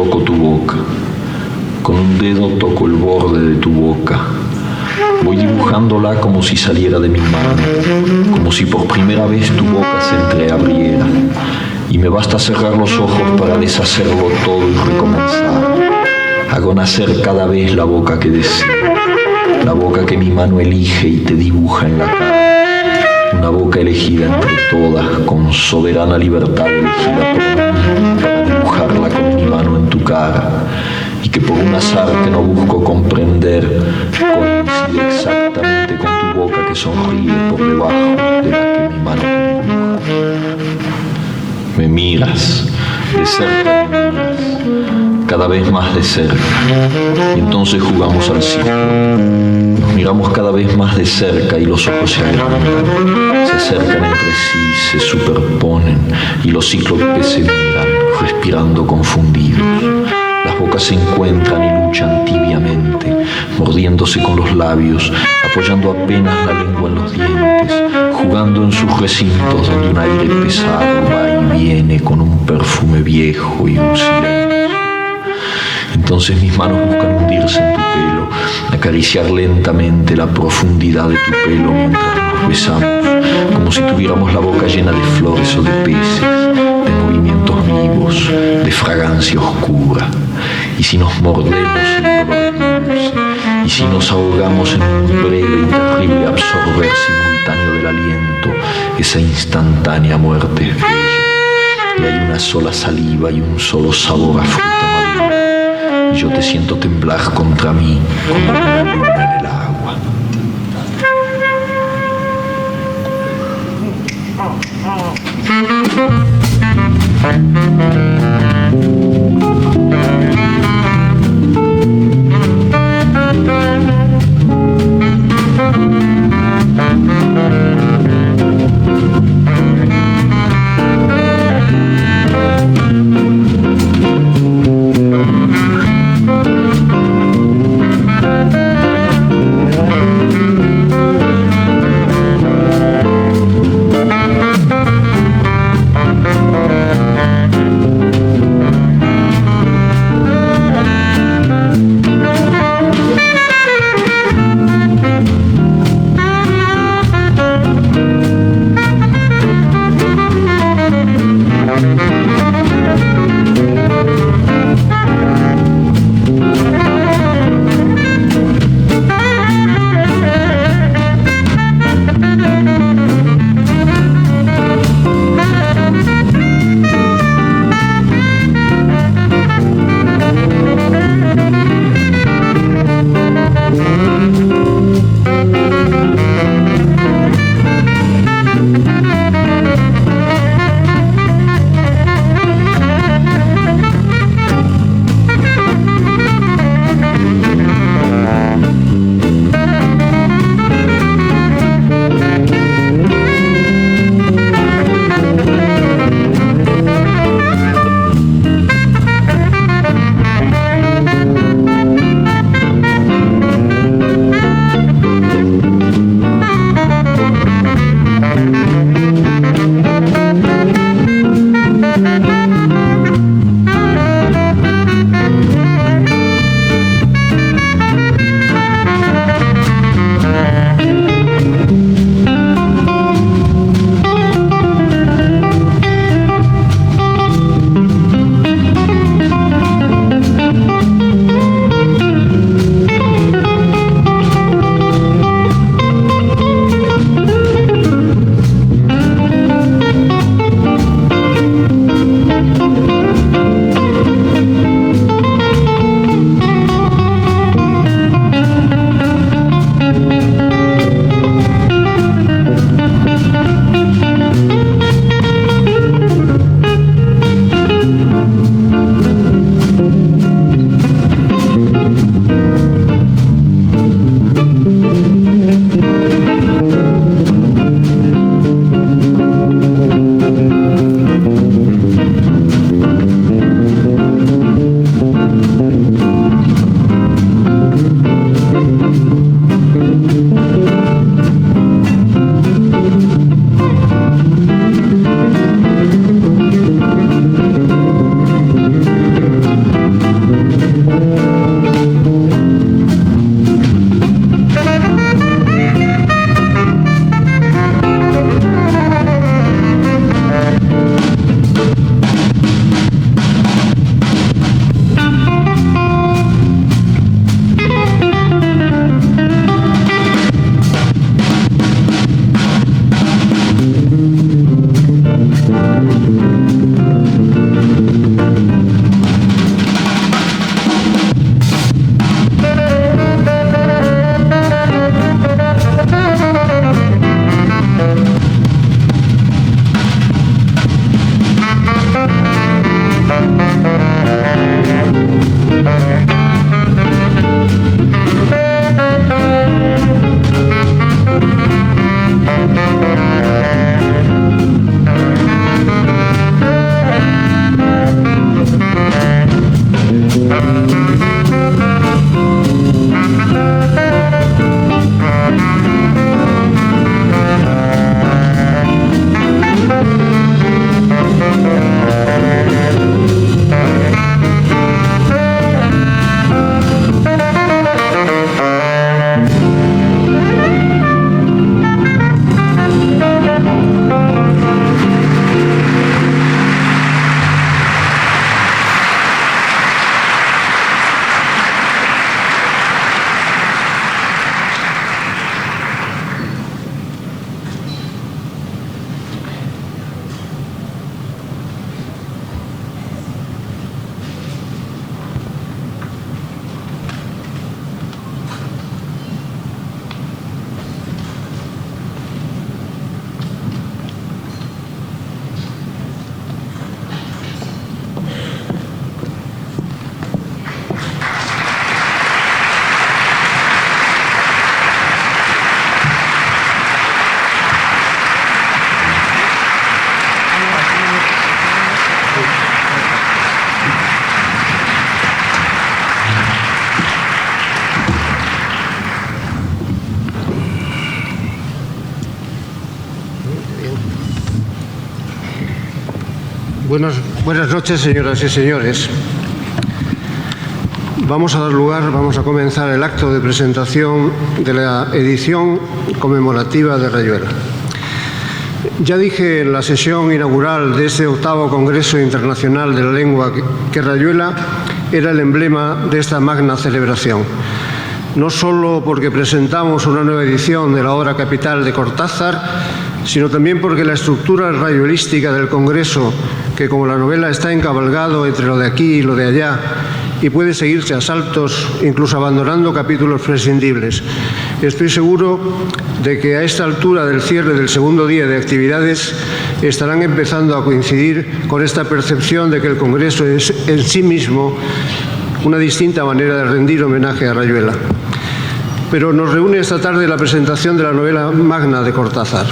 toco tu boca. Con un dedo toco el borde de tu boca. Voy dibujándola como si saliera de mi mano, como si por primera vez tu boca se entreabriera. Y me basta cerrar los ojos para deshacerlo todo y recomenzar. Hago nacer cada vez la boca que deseo, la boca que mi mano elige y te dibuja en la cara. Una boca elegida entre todas, con soberana libertad elegida por mí, para dibujarla con mi mano en tu cara, y que por un azar que no busco comprender, coincide exactamente con tu boca que sonríe por debajo de la que mi mano te dibuja. Me miras, de cerca me miras, cada vez más de cerca, y entonces jugamos al círculo. Nos miramos cada vez más de cerca y los ojos se agrandan, se acercan entre sí, se superponen, y los cíclopes se miran, respirando confundidos. Las bocas se encuentran y luchan tibiamente, mordiéndose con los labios, apoyando apenas la lengua en los dientes, jugando en sus recintos donde un aire pesado va y viene con un perfume viejo y un silencio. Entonces mis manos buscan hundirse en tu pelo, acariciar lentamente la profundidad de tu pelo mientras nos besamos, como si tuviéramos la boca llena de flores o de peces, de movimientos vivos, de fragancia oscura. Y si nos mordemos, el dolor es dulce. Y si nos ahogamos en un breve y terrible absorber simultáneo del aliento, esa instantánea muerte es bella. Y hay una sola saliva y un solo sabor a fruta madura. Y yo te siento temblar contra mí como una luna en el agua. Buenas noches, señoras y señores. Vamos a comenzar el acto de presentación de la edición conmemorativa de Rayuela. Ya dije en la sesión inaugural de este 8º Congreso Internacional de la Lengua que Rayuela era el emblema de esta magna celebración. No solo porque presentamos una nueva edición de la obra capital de Cortázar, sino también porque la estructura rayuelística del Congreso, que como la novela está encabalgado entre lo de aquí y lo de allá, y puede seguirse a saltos, incluso abandonando capítulos prescindibles. Estoy seguro de que a esta altura del cierre del segundo día de actividades estarán empezando a coincidir con esta percepción de que el Congreso es en sí mismo una distinta manera de rendir homenaje a Rayuela. Pero nos reúne esta tarde la presentación de la novela magna de Cortázar.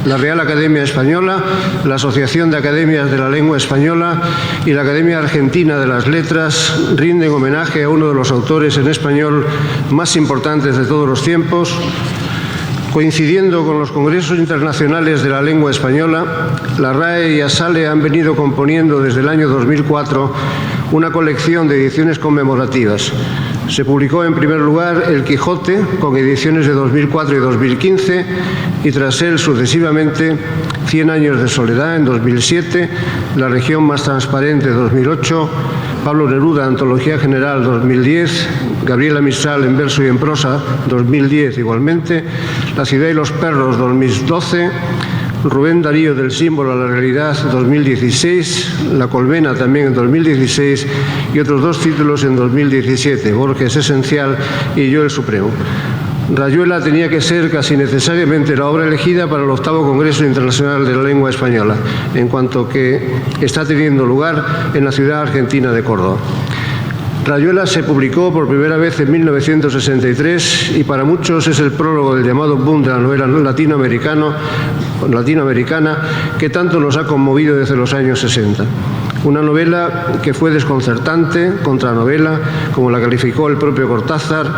La Real Academia Española, la Asociación de Academias de la Lengua Española y la Academia Argentina de las Letras rinden homenaje a uno de los autores en español más importantes de todos los tiempos. Coincidiendo con los congresos internacionales de la lengua española, la RAE y ASALE han venido componiendo desde el año 2004 una colección de ediciones conmemorativas. Se publicó en primer lugar El Quijote, con ediciones de 2004 y 2015, y tras él sucesivamente 100 años de soledad en 2007, La región más transparente 2008, Pablo Neruda, Antología General 2010, Gabriela Mistral en verso y en prosa 2010 igualmente, La ciudad y los perros 2012, Rubén Darío del símbolo a la realidad 2016, La colmena también en 2016 y otros 2 títulos en 2017, Borges Esencial y Yo el Supremo. Rayuela tenía que ser casi necesariamente la obra elegida para el 8º Congreso Internacional de la Lengua Española, en cuanto que está teniendo lugar en la ciudad argentina de Córdoba. Rayuela se publicó por primera vez en 1963 y para muchos es el prólogo del llamado boom de la novela latinoamericana que tanto nos ha conmovido desde los años 60. Una novela que fue desconcertante, contranovela, como la calificó el propio Cortázar,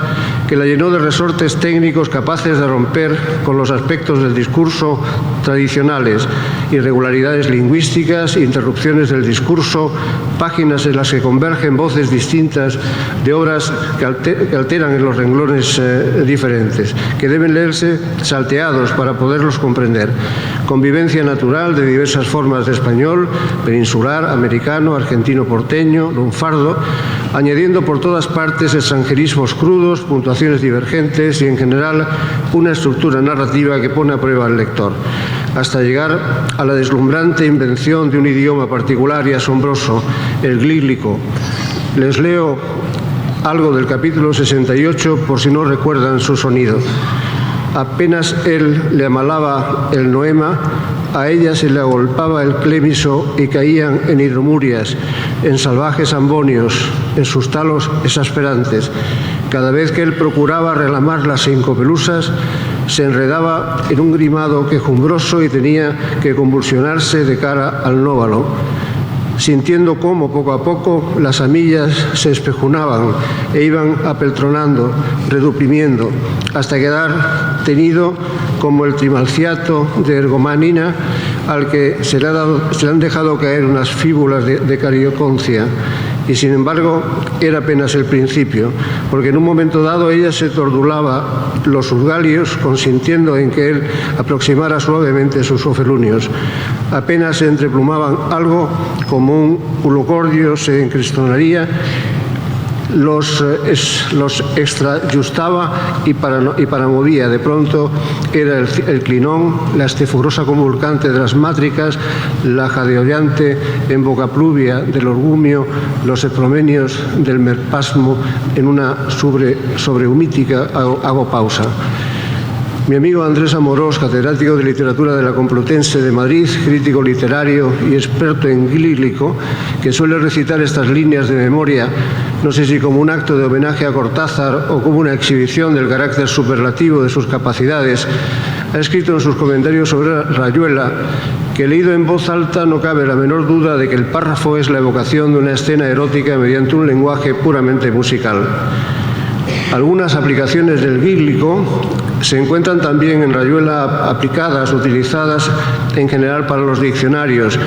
que la llenó de resortes técnicos capaces de romper con los aspectos del discurso tradicionales, irregularidades lingüísticas, interrupciones del discurso, páginas en las que convergen voces distintas de obras que alteran en los renglones diferentes, que deben leerse salteados para poderlos comprender. Convivencia natural de diversas formas de español, peninsular, americano, argentino porteño, lunfardo, añadiendo por todas partes extranjerismos crudos, puntuaciones divergentes y, en general, una estructura narrativa que pone a prueba al lector, hasta llegar a la deslumbrante invención de un idioma particular y asombroso, el glíglico. Les leo algo del capítulo 68 por si no recuerdan su sonido. Apenas él le amalaba el noema, a ella se le agolpaba el clémiso y caían en hidromurias, en salvajes ambonios, en sus talos exasperantes. Cada vez que él procuraba relamar las cincopelusas, se enredaba en un grimado quejumbroso y tenía que convulsionarse de cara al nóvalo, sintiendo cómo poco a poco las amillas se espejunaban e iban apeltronando, reduprimiendo, hasta quedar tenido como el trimalciato de ergomanina al que se le han dejado caer unas fíbulas de carioconcia. Y sin embargo era apenas el principio, porque en un momento dado ella se tordulaba los urgalios, consintiendo en que él aproximara suavemente sus ofelunios. Apenas se entreplumaban algo, como un ulocordio se encristonaría, los extrajustaba y paramovía. De pronto era el clinón, la estefurosa convulcante de las mátricas, la jadeollante embocapluvia del orgumio, los epromenios del merpasmo. En una sobrehumítica hago pausa. Mi amigo Andrés Amorós, catedrático de Literatura de la Complutense de Madrid, crítico literario y experto en glíglico, que suele recitar estas líneas de memoria, no sé si como un acto de homenaje a Cortázar o como una exhibición del carácter superlativo de sus capacidades, ha escrito en sus comentarios sobre Rayuela que, leído en voz alta, no cabe la menor duda de que el párrafo es la evocación de una escena erótica mediante un lenguaje puramente musical. Algunas aplicaciones del bíblico se encuentran también en Rayuela aplicadas, utilizadas en general para los diccionarios,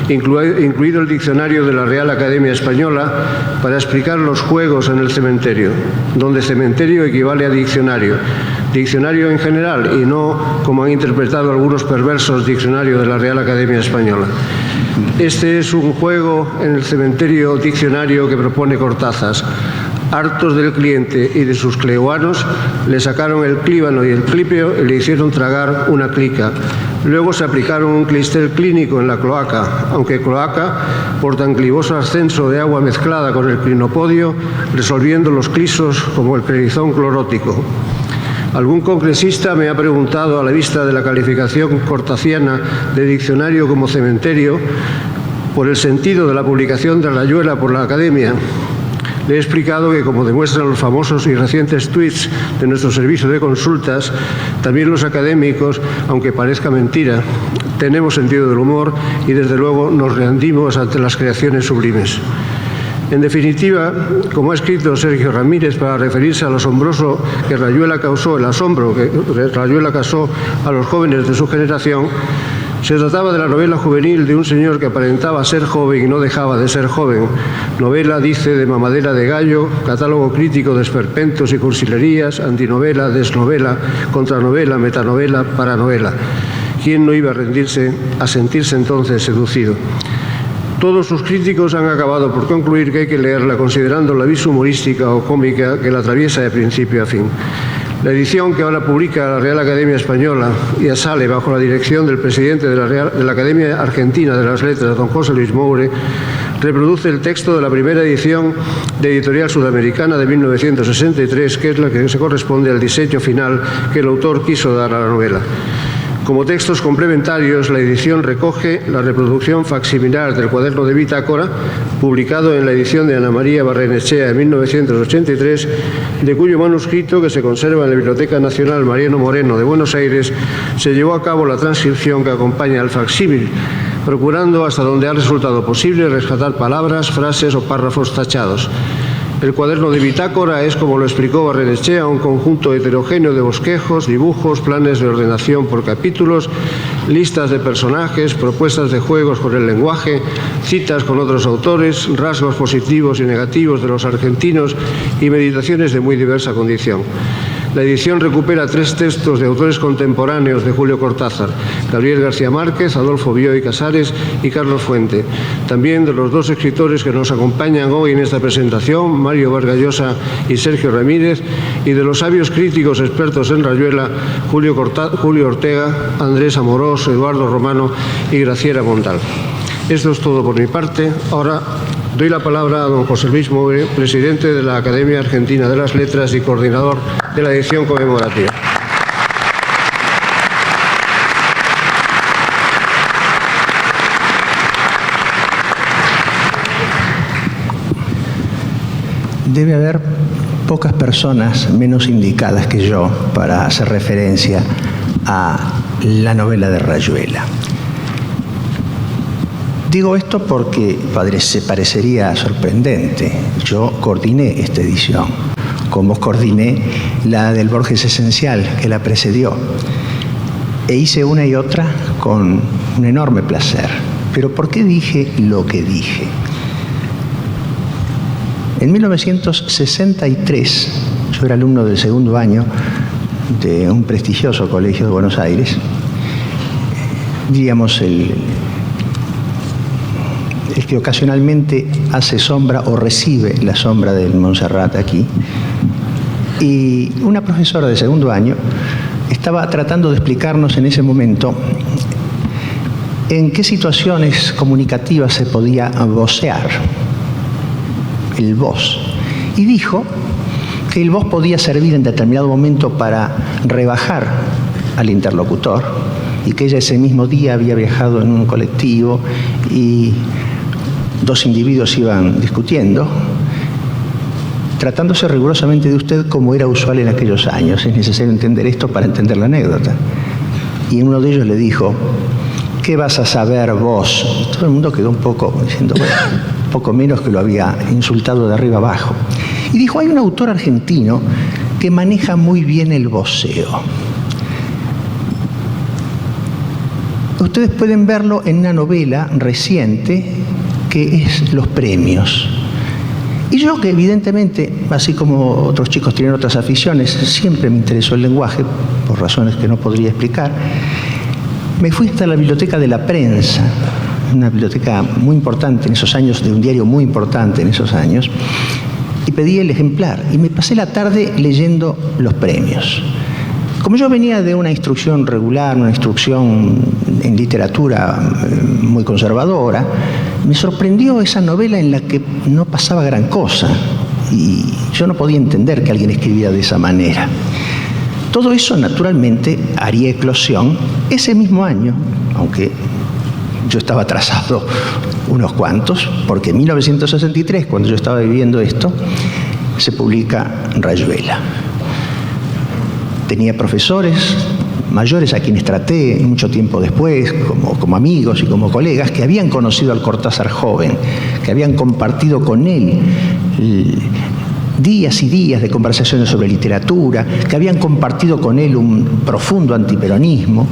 incluido el diccionario de la Real Academia Española, para explicar los juegos en el cementerio, donde cementerio equivale a diccionario. Diccionario en general y no, como han interpretado algunos perversos, diccionario de la Real Academia Española. Este es un juego en el cementerio diccionario que propone Cortázar. Hartos del cliente y de sus cleuanos, le sacaron el clíbano y el clípeo y le hicieron tragar una clica. Luego se aplicaron un clistel clínico en la cloaca, aunque cloaca por tan clivoso ascenso de agua mezclada con el clinopodio, resolviendo los clisos como el clerizón clorótico. Algún congresista me ha preguntado, a la vista de la calificación cortaciana de diccionario como cementerio, por el sentido de la publicación de Rayuela por la Academia. Le he explicado que, como demuestran los famosos y recientes tuits de nuestro servicio de consultas, también los académicos, aunque parezca mentira, tenemos sentido del humor y, desde luego, nos rendimos ante las creaciones sublimes. En definitiva, como ha escrito Sergio Ramírez para referirse al asombroso que Rayuela causó, el asombro que Rayuela causó a los jóvenes de su generación, se trataba de la novela juvenil de un señor que aparentaba ser joven y no dejaba de ser joven. Novela, dice, de mamadera de gallo, catálogo crítico de esperpentos y cursilerías, antinovela, desnovela, contranovela, metanovela, paranovela. ¿Quién no iba a sentirse entonces seducido? Todos sus críticos han acabado por concluir que hay que leerla considerando la vis humorística o cómica que la atraviesa de principio a fin. La edición que ahora publica la Real Academia Española y sale bajo la dirección del presidente de la Academia Argentina de las Letras, don José Luis Moure, reproduce el texto de la primera edición de Editorial Sudamericana de 1963, que es la que se corresponde al diseño final que el autor quiso dar a la novela. Como textos complementarios, la edición recoge la reproducción facsimilar del cuaderno de bitácora, publicado en la edición de Ana María Barrenechea en 1983, de cuyo manuscrito, que se conserva en la Biblioteca Nacional Mariano Moreno de Buenos Aires, se llevó a cabo la transcripción que acompaña al facsímil, procurando, hasta donde ha resultado posible, rescatar palabras, frases o párrafos tachados. El cuaderno de bitácora es, como lo explicó Barrenechea, un conjunto heterogéneo de bosquejos, dibujos, planes de ordenación por capítulos, listas de personajes, propuestas de juegos con el lenguaje, citas con otros autores, rasgos positivos y negativos de los argentinos y meditaciones de muy diversa condición. La edición recupera 3 textos de autores contemporáneos de Julio Cortázar: Gabriel García Márquez, Adolfo Bioy Casares y Carlos Fuente. También de los 2 escritores que nos acompañan hoy en esta presentación, Mario Vargas Llosa y Sergio Ramírez, y de los sabios críticos expertos en Rayuela, Julio Ortega, Andrés Amorós, Eduardo Romano y Graciela Montal. Esto es todo por mi parte. Ahora doy la palabra a don José Luis Moure, presidente de la Academia Argentina de las Letras y coordinador de la edición conmemorativa. Debe haber pocas personas menos indicadas que yo para hacer referencia a la novela de Rayuela. Digo esto porque parecería sorprendente. Yo coordiné esta edición, como coordiné la del Borges Esencial, que la precedió. E hice una y otra con un enorme placer. Pero ¿por qué dije lo que dije? En 1963, yo era alumno del 2º año de un prestigioso colegio de Buenos Aires, diríamos el que ocasionalmente hace sombra o recibe la sombra del Montserrat aquí. Y una profesora de 2º año estaba tratando de explicarnos en ese momento en qué situaciones comunicativas se podía vocear, el voz. Y dijo que el voz podía servir en determinado momento para rebajar al interlocutor, y que ella ese mismo día había viajado en un colectivo y 2 individuos iban discutiendo, tratándose rigurosamente de usted como era usual en aquellos años. Es necesario entender esto para entender la anécdota. Y uno de ellos le dijo: ¿qué vas a saber vos? Y todo el mundo quedó un poco diciendo, bueno, poco menos que lo había insultado de arriba abajo. Y dijo: hay un autor argentino que maneja muy bien el voceo. Ustedes pueden verlo en una novela reciente que es Los Premios. Y yo, que evidentemente, así como otros chicos tienen otras aficiones, siempre me interesó el lenguaje, por razones que no podría explicar, me fui hasta la biblioteca de la prensa, una biblioteca muy importante en esos años, de un diario muy importante en esos años, y pedí el ejemplar. Y me pasé la tarde leyendo Los Premios. Como yo venía de una instrucción regular, una instrucción en literatura muy conservadora, me sorprendió esa novela en la que no pasaba gran cosa. Y yo no podía entender que alguien escribiera de esa manera. Todo eso, naturalmente, haría eclosión ese mismo año, aunque yo estaba atrasado unos cuantos, porque en 1963, cuando yo estaba viviendo esto, se publica Rayuela. Tenía profesores mayores a quienes traté mucho tiempo después, como amigos y como colegas, que habían conocido al Cortázar joven, que habían compartido con él días y días de conversaciones sobre literatura, que habían compartido con él un profundo antiperonismo,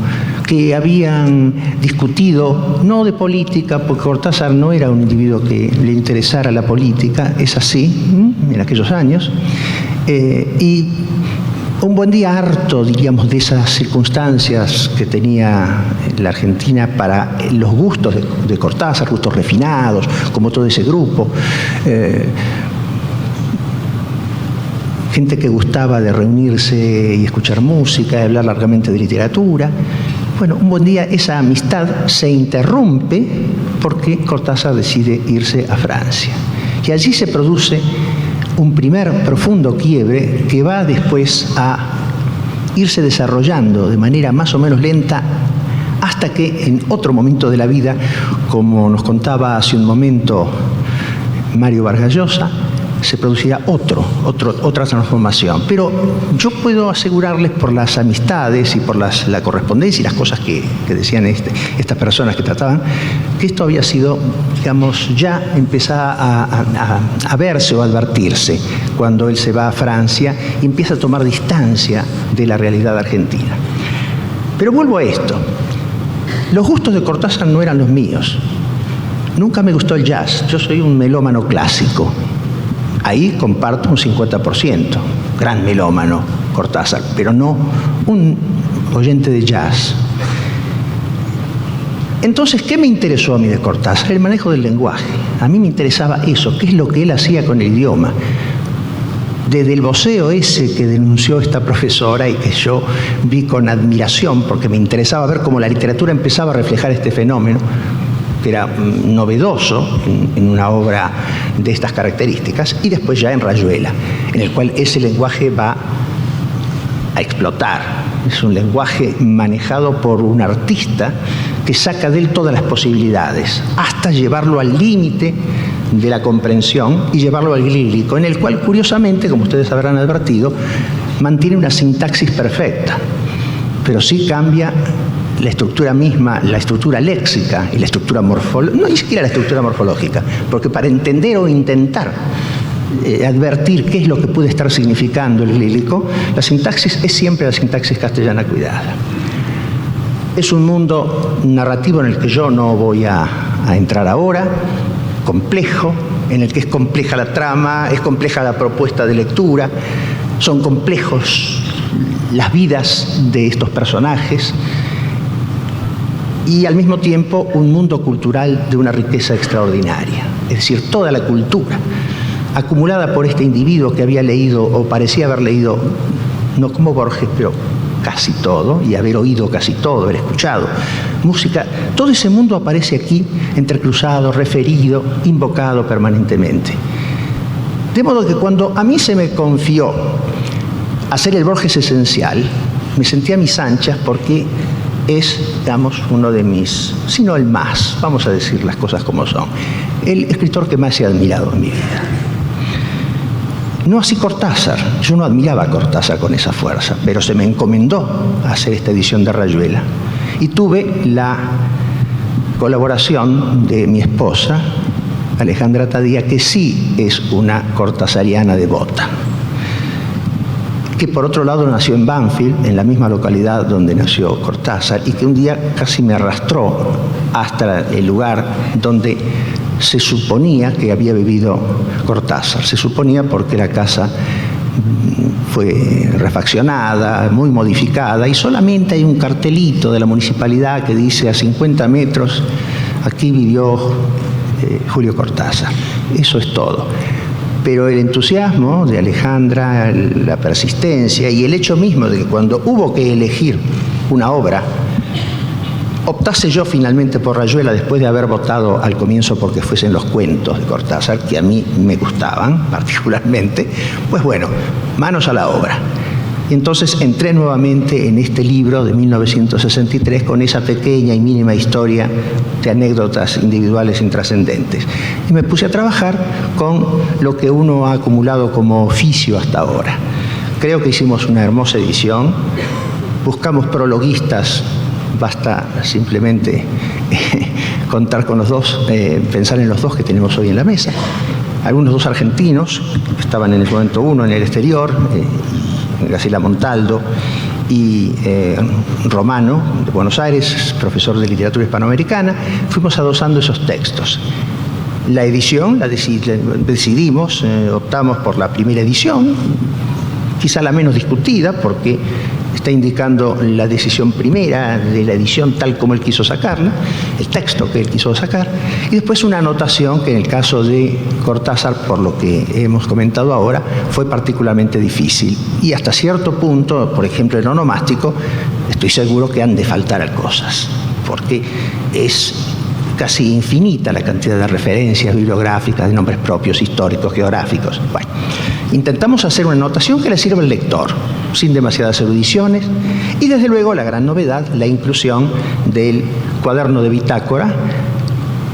que habían discutido, no de política, porque Cortázar no era un individuo que le interesara la política, es así, en aquellos años, y un buen día, harto, diríamos, de esas circunstancias que tenía la Argentina para los gustos de Cortázar, gustos refinados, como todo ese grupo, gente que gustaba de reunirse y escuchar música, y hablar largamente de literatura. Bueno, un buen día esa amistad se interrumpe porque Cortázar decide irse a Francia. Y allí se produce un primer profundo quiebre que va después a irse desarrollando de manera más o menos lenta hasta que en otro momento de la vida, como nos contaba hace un momento Mario Vargas Llosa, se producirá otra transformación. Pero yo puedo asegurarles por las amistades y por la correspondencia y las cosas que decían estas personas que trataban, que esto había sido, digamos, ya empezaba a verse o a advertirse cuando él se va a Francia y empieza a tomar distancia de la realidad argentina. Pero vuelvo a esto. Los gustos de Cortázar no eran los míos. Nunca me gustó el jazz. Yo soy un melómano clásico. Ahí comparto un 50%, gran melómano Cortázar, pero no un oyente de jazz. Entonces, ¿qué me interesó a mí de Cortázar? El manejo del lenguaje. A mí me interesaba eso, qué es lo que él hacía con el idioma. Desde el voceo ese que denunció esta profesora y que yo vi con admiración, porque me interesaba ver cómo la literatura empezaba a reflejar este fenómeno, que era novedoso en una obra de estas características, y después ya en Rayuela, en el cual ese lenguaje va a explotar. Es un lenguaje manejado por un artista que saca de él todas las posibilidades, hasta llevarlo al límite de la comprensión y llevarlo al lírico, en el cual, curiosamente, como ustedes habrán advertido, mantiene una sintaxis perfecta, pero sí cambia la estructura misma, la estructura léxica y la estructura morfológica, no ni siquiera la estructura morfológica, porque para entender o intentar advertir qué es lo que puede estar significando el lírico, la sintaxis es siempre la sintaxis castellana cuidada. Es un mundo narrativo en el que yo no voy a entrar ahora, complejo, en el que es compleja la trama, es compleja la propuesta de lectura, son complejos las vidas de estos personajes, y al mismo tiempo un mundo cultural de una riqueza extraordinaria. Es decir, toda la cultura acumulada por este individuo que había leído, o parecía haber leído, no como Borges, pero casi todo, y haber oído casi todo, haber escuchado música, todo ese mundo aparece aquí, entrecruzado, referido, invocado permanentemente. De modo que cuando a mí se me confió hacer el Borges esencial, me sentí a mis anchas porque es, digamos, uno de mis, si no el más, vamos a decir las cosas como son, el escritor que más he admirado en mi vida. No así Cortázar, yo no admiraba a Cortázar con esa fuerza, pero se me encomendó hacer esta edición de Rayuela y tuve la colaboración de mi esposa, Alejandra Tadía, que sí es una cortázariana devota, que por otro lado nació en Banfield, en la misma localidad donde nació Cortázar, y que un día casi me arrastró hasta el lugar donde se suponía que había vivido Cortázar. Se suponía porque la casa fue refaccionada, muy modificada, y solamente hay un cartelito de la municipalidad que dice: a 50 metros aquí vivió Julio Cortázar. Eso es todo. Pero el entusiasmo de Alejandra, la persistencia y el hecho mismo de que cuando hubo que elegir una obra, optase yo finalmente por Rayuela después de haber votado al comienzo porque fuesen los cuentos de Cortázar, que a mí me gustaban particularmente, pues bueno, manos a la obra. Y entonces entré nuevamente en este libro de 1963 con esa pequeña y mínima historia de anécdotas individuales intrascendentes. Y me puse a trabajar con lo que uno ha acumulado como oficio hasta ahora. Creo que hicimos una hermosa edición. Buscamos prologuistas, basta simplemente contar con los dos, pensar en los dos que tenemos hoy en la mesa. Algunos dos argentinos, que estaban en el momento uno en el exterior, Graciela Montaldo y Romano, de Buenos Aires, profesor de literatura hispanoamericana. Fuimos adosando esos textos. La edición la decidimos, optamos por la primera edición, quizá la menos discutida, porque está indicando la decisión primera de la edición tal como él quiso sacarla, el texto que él quiso sacar, y después una anotación que en el caso de Cortázar, por lo que hemos comentado ahora, fue particularmente difícil. Y hasta cierto punto, por ejemplo, en onomástico, estoy seguro que han de faltar cosas, porque es casi infinita la cantidad de referencias bibliográficas, de nombres propios, históricos, geográficos. Bueno, intentamos hacer una anotación que le sirva al lector, sin demasiadas erudiciones, y desde luego la gran novedad, la inclusión del cuaderno de bitácora,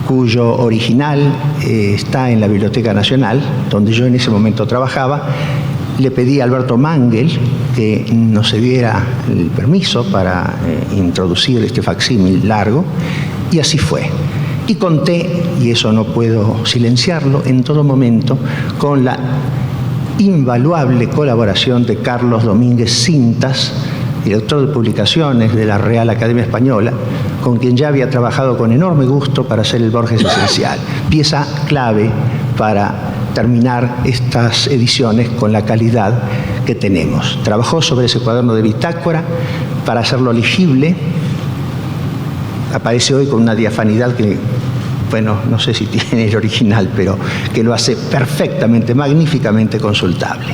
cuyo original está en la Biblioteca Nacional, donde yo en ese momento trabajaba. Le pedí a Alberto Mangel que nos diera el permiso para introducir este facsímil largo, y así fue. Y conté, y eso no puedo silenciarlo, en todo momento con la invaluable colaboración de Carlos Domínguez Cintas, director de publicaciones de la Real Academia Española, con quien ya había trabajado con enorme gusto para hacer el Borges Esencial, pieza clave para terminar estas ediciones con la calidad que tenemos. Trabajó sobre ese cuaderno de bitácora para hacerlo legible. Aparece hoy con una diafanidad que, bueno, no sé si tiene el original, pero que lo hace perfectamente, magníficamente consultable.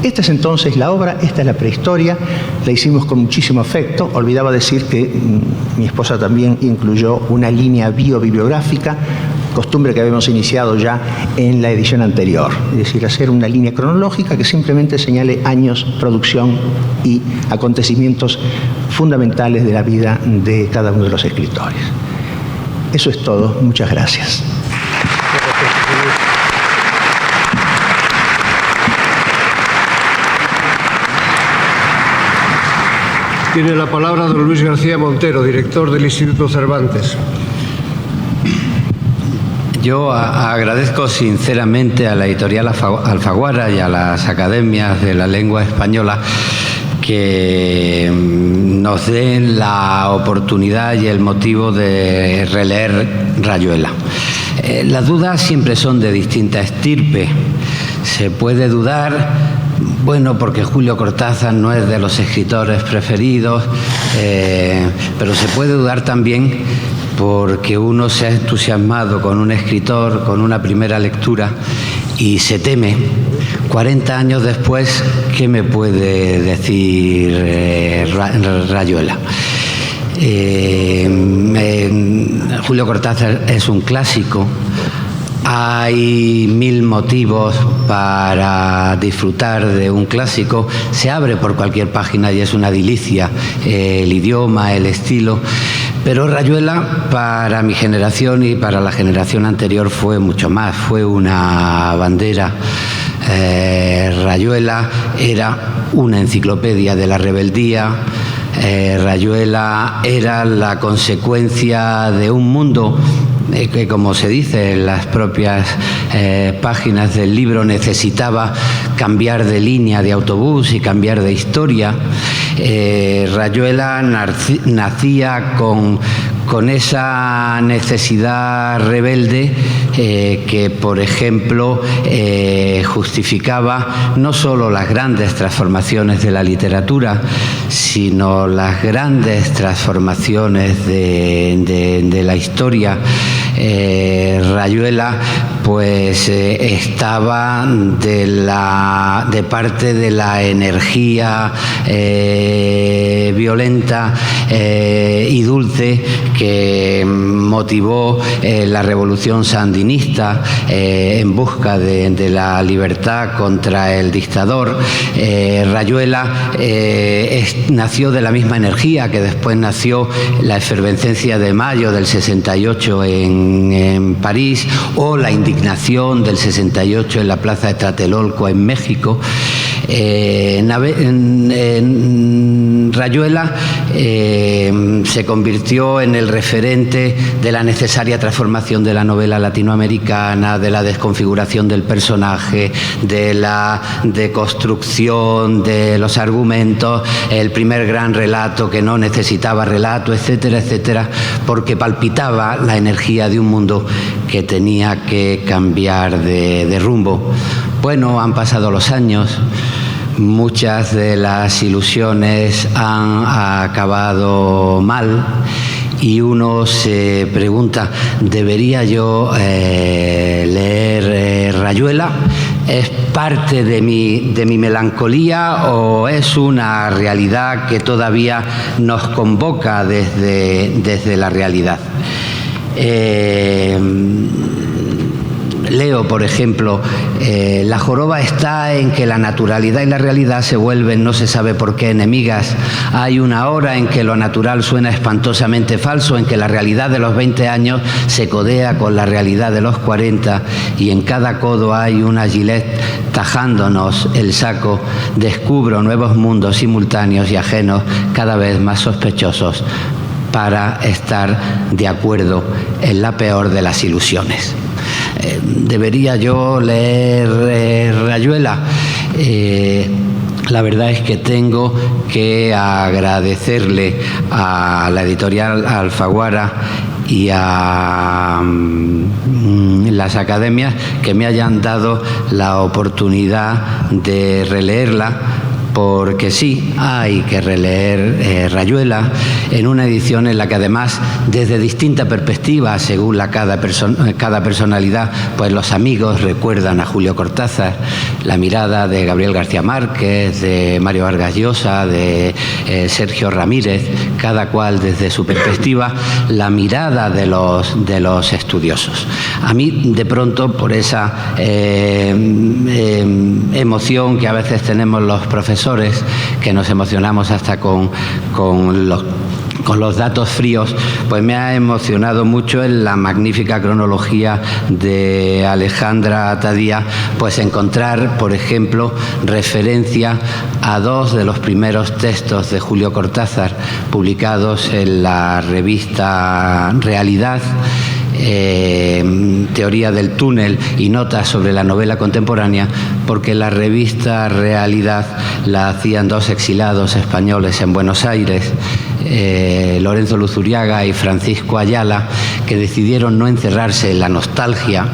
Esta es entonces la obra, esta es la prehistoria, la hicimos con muchísimo afecto. Olvidaba decir que mi esposa también incluyó una línea biobibliográfica, costumbre que habíamos iniciado ya en la edición anterior, es decir, hacer una línea cronológica que simplemente señale años, producción y acontecimientos fundamentales de la vida de cada uno de los escritores. Eso es todo. Muchas gracias. Tiene la palabra don Luis García Montero, director del Instituto Cervantes. Yo agradezco sinceramente a la editorial Alfaguara y a las academias de la lengua española que nos den la oportunidad y el motivo de releer Rayuela. Las dudas siempre son de distinta estirpe. Se puede dudar, bueno, porque Julio Cortázar no es de los escritores preferidos, pero se puede dudar también porque uno se ha entusiasmado con un escritor, con una primera lectura, y se teme, 40 años después, ¿qué me puede decir Rayuela? Julio Cortázar es un clásico. Hay 1000 motivos para disfrutar de un clásico. Se abre por cualquier página y es una delicia, el idioma, el estilo. Pero Rayuela, para mi generación y para la generación anterior, fue mucho más. Fue una bandera. Rayuela era una enciclopedia de la rebeldía. Rayuela era la consecuencia de un mundo que como se dice en las propias páginas del libro, necesitaba cambiar de línea de autobús y cambiar de historia. Rayuela nacía con esa necesidad rebelde que, por ejemplo, justificaba no solo las grandes transformaciones de la literatura, sino las grandes transformaciones de la historia. Rayuela pues estaba de parte de la energía violenta y dulce que motivó la revolución sandinista en busca de la libertad contra el dictador. Rayuela nació de la misma energía que después nació la efervescencia de mayo del 68 en París, o la indignación del 68 en la plaza de Tlatelolco en México. Rayuela se convirtió en el referente de la necesaria transformación de la novela latinoamericana, de la desconfiguración del personaje, de la deconstrucción de los argumentos, el primer gran relato que no necesitaba relato, etcétera, etcétera, porque palpitaba la energía de un mundo que tenía que cambiar de rumbo. Bueno, han pasado los años. Muchas de las ilusiones han acabado mal y uno se pregunta, ¿debería yo leer Rayuela? ¿Es parte de mi melancolía o es una realidad que todavía nos convoca desde la realidad? Leo, por ejemplo, la joroba está en que la naturalidad y la realidad se vuelven no se sabe por qué enemigas. Hay una hora en que lo natural suena espantosamente falso, en que la realidad de los 20 años se codea con la realidad de los 40 y en cada codo hay una gilet tajándonos el saco. Descubro nuevos mundos simultáneos y ajenos, cada vez más sospechosos, para estar de acuerdo en la peor de las ilusiones. ¿Debería yo leer Rayuela? La verdad es que tengo que agradecerle a la editorial Alfaguara y a las academias que me hayan dado la oportunidad de releerla, porque sí, hay que releer Rayuela en una edición en la que además, desde distintas perspectivas, según cada personalidad, pues los amigos recuerdan a Julio Cortázar, la mirada de Gabriel García Márquez, de Mario Vargas Llosa, de Sergio Ramírez, cada cual desde su perspectiva, la mirada de los estudiosos. A mí, de pronto, por esa emoción que a veces tenemos los profesores, que nos emocionamos hasta con los datos fríos, pues me ha emocionado mucho en la magnífica cronología de Alejandra Atadía, pues encontrar, por ejemplo, referencia a dos de los primeros textos de Julio Cortázar publicados en la revista Realidad, Teoría del túnel y notas sobre la novela contemporánea, porque la revista Realidad la hacían dos exilados españoles en Buenos Aires, Lorenzo Luzuriaga y Francisco Ayala, que decidieron no encerrarse en la nostalgia,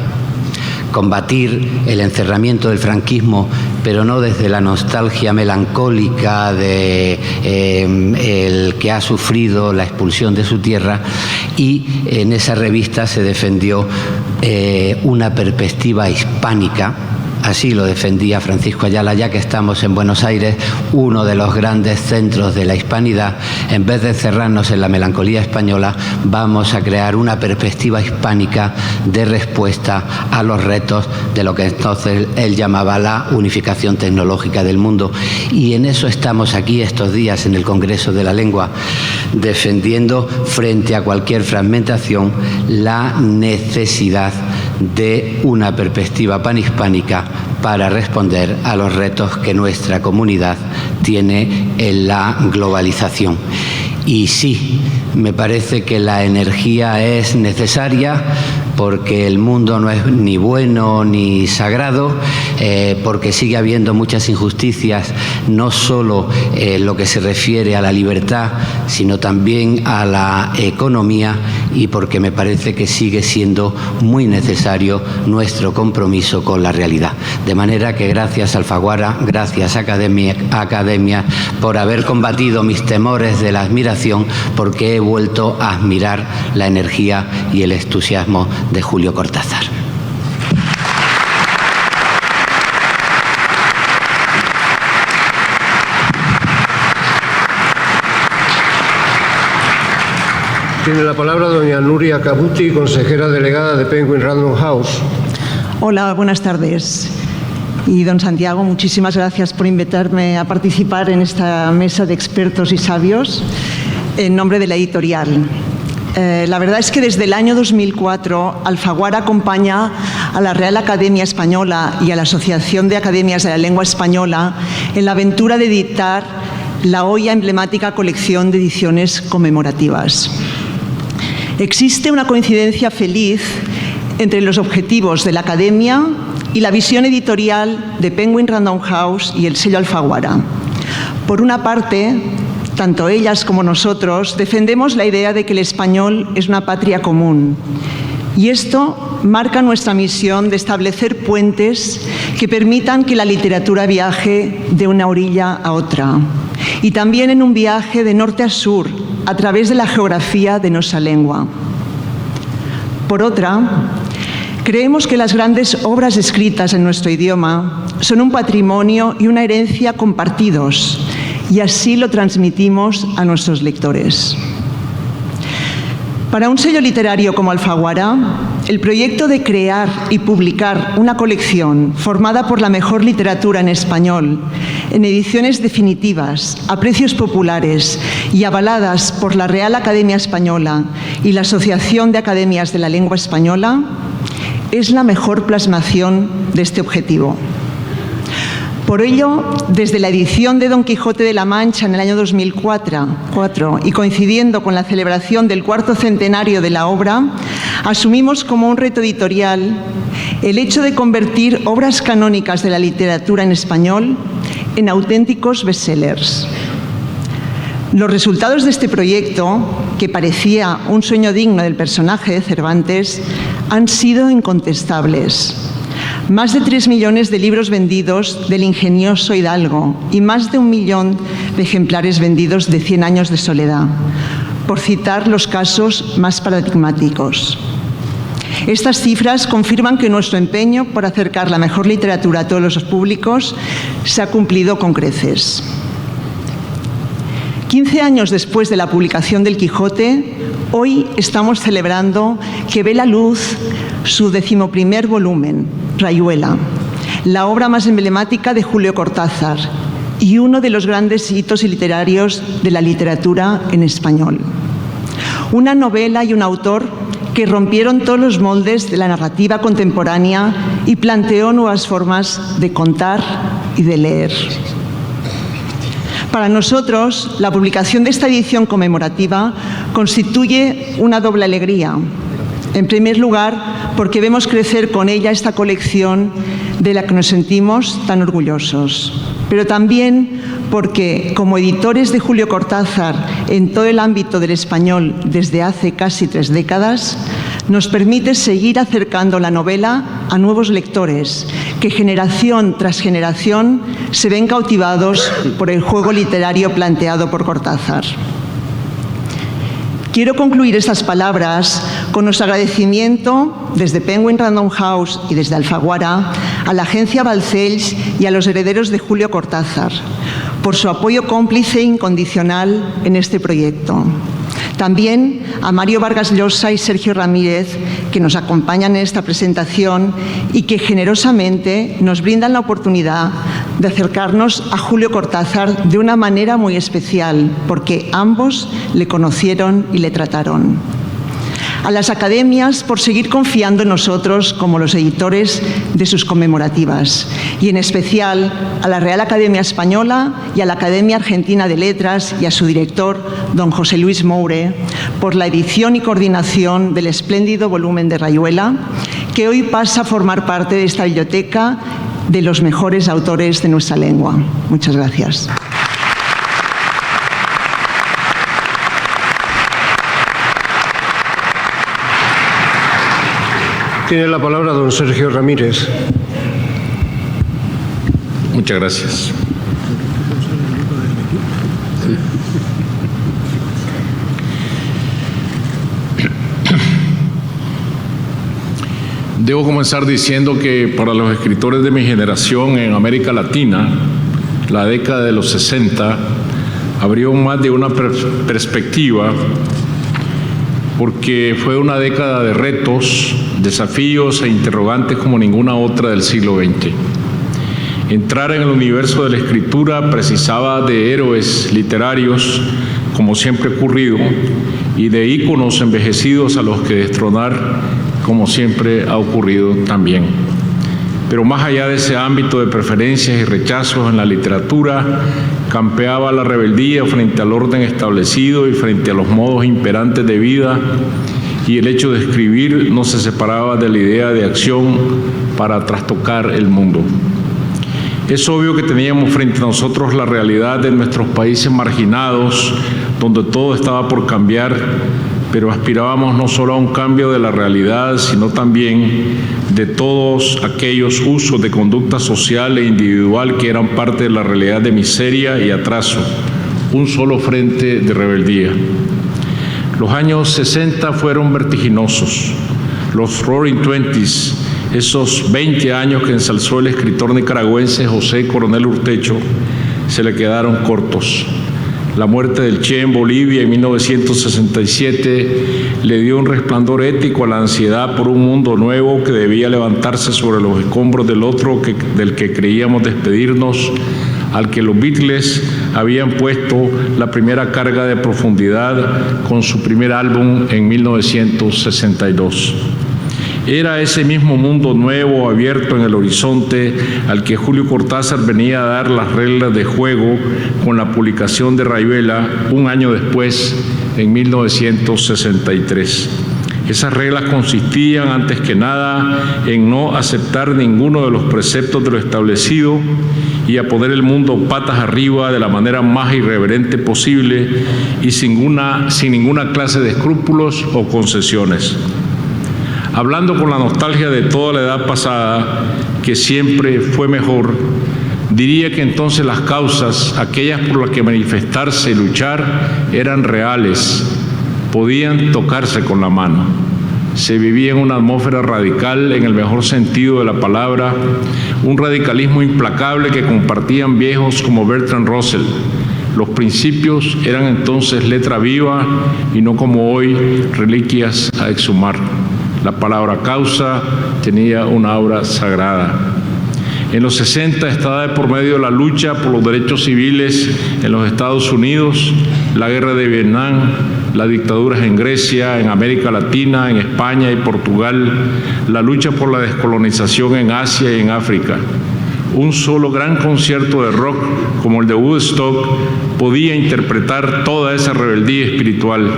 combatir el encerramiento del franquismo, pero no desde la nostalgia melancólica de el que ha sufrido la expulsión de su tierra, y en esa revista se defendió una perspectiva hispánica. Así lo defendía Francisco Ayala, ya que estamos en Buenos Aires, uno de los grandes centros de la hispanidad. En vez de cerrarnos en la melancolía española, vamos a crear una perspectiva hispánica de respuesta a los retos de lo que entonces él llamaba la unificación tecnológica del mundo. Y en eso estamos aquí estos días en el Congreso de la Lengua, defendiendo frente a cualquier fragmentación la necesidad de una perspectiva panhispánica para responder a los retos que nuestra comunidad tiene en la globalización. Y sí, me parece que la energía es necesaria porque el mundo no es ni bueno ni sagrado, porque sigue habiendo muchas injusticias, no solo en lo que se refiere a la libertad, sino también a la economía, y porque me parece que sigue siendo muy necesario nuestro compromiso con la realidad. De manera que gracias Alfaguara, gracias Academia, por haber combatido mis temores de la admiración, porque he vuelto a admirar la energía y el entusiasmo de Julio Cortázar. Tiene la palabra doña Nuria Cabuti, consejera delegada de Penguin Random House. Hola, buenas tardes. Y don Santiago, muchísimas gracias por invitarme a participar en esta mesa de expertos y sabios en nombre de la editorial. La verdad es que desde el año 2004 Alfaguara acompaña a la Real Academia Española y a la Asociación de Academias de la Lengua Española en la aventura de editar la hoy emblemática colección de ediciones conmemorativas. Existe una coincidencia feliz entre los objetivos de la Academia y la visión editorial de Penguin Random House y el sello Alfaguara. Por una parte, tanto ellas como nosotros defendemos la idea de que el español es una patria común, y esto marca nuestra misión de establecer puentes que permitan que la literatura viaje de una orilla a otra, y también en un viaje de norte a sur a través de la geografía de nuestra lengua. Por otra, creemos que las grandes obras escritas en nuestro idioma son un patrimonio y una herencia compartidos, y así lo transmitimos a nuestros lectores. Para un sello literario como Alfaguara, el proyecto de crear y publicar una colección formada por la mejor literatura en español, en ediciones definitivas, a precios populares y avaladas por la Real Academia Española y la Asociación de Academias de la Lengua Española, es la mejor plasmación de este objetivo. Por ello, desde la edición de Don Quijote de la Mancha en el año 2004 y coincidiendo con la celebración del 4º centenario de la obra, asumimos como un reto editorial el hecho de convertir obras canónicas de la literatura en español en auténticos bestsellers. Los resultados de este proyecto, que parecía un sueño digno del personaje de Cervantes, han sido incontestables. Más de 3 millones de libros vendidos del ingenioso Hidalgo y más de 1 millón de ejemplares vendidos de 100 años de soledad, por citar los casos más paradigmáticos. Estas cifras confirman que nuestro empeño por acercar la mejor literatura a todos los públicos se ha cumplido con creces. 15 años después de la publicación del Quijote, hoy estamos celebrando que ve la luz su 11º volumen, Rayuela, la obra más emblemática de Julio Cortázar y uno de los grandes hitos literarios de la literatura en español. Una novela y un autor que rompieron todos los moldes de la narrativa contemporánea y planteó nuevas formas de contar y de leer. Para nosotros, la publicación de esta edición conmemorativa constituye una doble alegría. En primer lugar, porque vemos crecer con ella esta colección de la que nos sentimos tan orgullosos, pero también porque, como editores de Julio Cortázar en todo el ámbito del español desde hace casi 3 décadas, nos permite seguir acercando la novela a nuevos lectores que generación tras generación se ven cautivados por el juego literario planteado por Cortázar. Quiero concluir estas palabras con nuestro agradecimiento desde Penguin Random House y desde Alfaguara a la agencia Balcells y a los herederos de Julio Cortázar por su apoyo cómplice e incondicional en este proyecto. También a Mario Vargas Llosa y Sergio Ramírez, que nos acompañan en esta presentación y que generosamente nos brindan la oportunidad de acercarnos a Julio Cortázar de una manera muy especial, porque ambos le conocieron y le trataron. a las academias por seguir confiando en nosotros como los editores de sus conmemorativas, y en especial a la Real Academia Española y a la Academia Argentina de Letras y a su director, don José Luis Moure, por la edición y coordinación del espléndido volumen de Rayuela, que hoy pasa a formar parte de esta biblioteca de los mejores autores de nuestra lengua. Muchas gracias. Tiene la palabra don Sergio Ramírez. Muchas gracias. Debo comenzar diciendo que para los escritores de mi generación en América Latina, la década de los 60 abrió más de una perspectiva, porque fue una década de retos, desafíos e interrogantes como ninguna otra del siglo XX. Entrar en el universo de la escritura precisaba de héroes literarios, como siempre ha ocurrido, y de íconos envejecidos a los que destronar, como siempre ha ocurrido también. Pero más allá de ese ámbito de preferencias y rechazos en la literatura, campeaba la rebeldía frente al orden establecido y frente a los modos imperantes de vida, y el hecho de escribir no se separaba de la idea de acción para trastocar el mundo. Es obvio que teníamos frente a nosotros la realidad de nuestros países marginados, donde todo estaba por cambiar, pero aspirábamos no solo a un cambio de la realidad, sino también de todos aquellos usos de conducta social e individual que eran parte de la realidad de miseria y atraso, un solo frente de rebeldía. Los años 60 fueron vertiginosos. Los Roaring Twenties, esos 20 años que ensalzó el escritor nicaragüense José Coronel Urtecho, se le quedaron cortos. La muerte del Che en Bolivia en 1967 le dio un resplandor ético a la ansiedad por un mundo nuevo que debía levantarse sobre los escombros del otro del que creíamos despedirnos, al que los Beatles habían puesto la primera carga de profundidad con su primer álbum en 1962. Era ese mismo mundo nuevo, abierto en el horizonte, al que Julio Cortázar venía a dar las reglas de juego con la publicación de Rayuela un año después, en 1963. Esas reglas consistían, antes que nada, en no aceptar ninguno de los preceptos de lo establecido y a poner el mundo patas arriba de la manera más irreverente posible y sin ninguna clase de escrúpulos o concesiones. Hablando con la nostalgia de toda la edad pasada, que siempre fue mejor, diría que entonces las causas, aquellas por las que manifestarse y luchar, eran reales, podían tocarse con la mano. Se vivía en una atmósfera radical en el mejor sentido de la palabra, un radicalismo implacable que compartían viejos como Bertrand Russell. Los principios eran entonces letra viva y no como hoy reliquias a exhumar. La palabra causa tenía una aura sagrada. En los 60 estaba de por medio la lucha por los derechos civiles en los Estados Unidos, la guerra de Vietnam, las dictaduras en Grecia, en América Latina, en España y Portugal, la lucha por la descolonización en Asia y en África. Un solo gran concierto de rock como el de Woodstock podía interpretar toda esa rebeldía espiritual,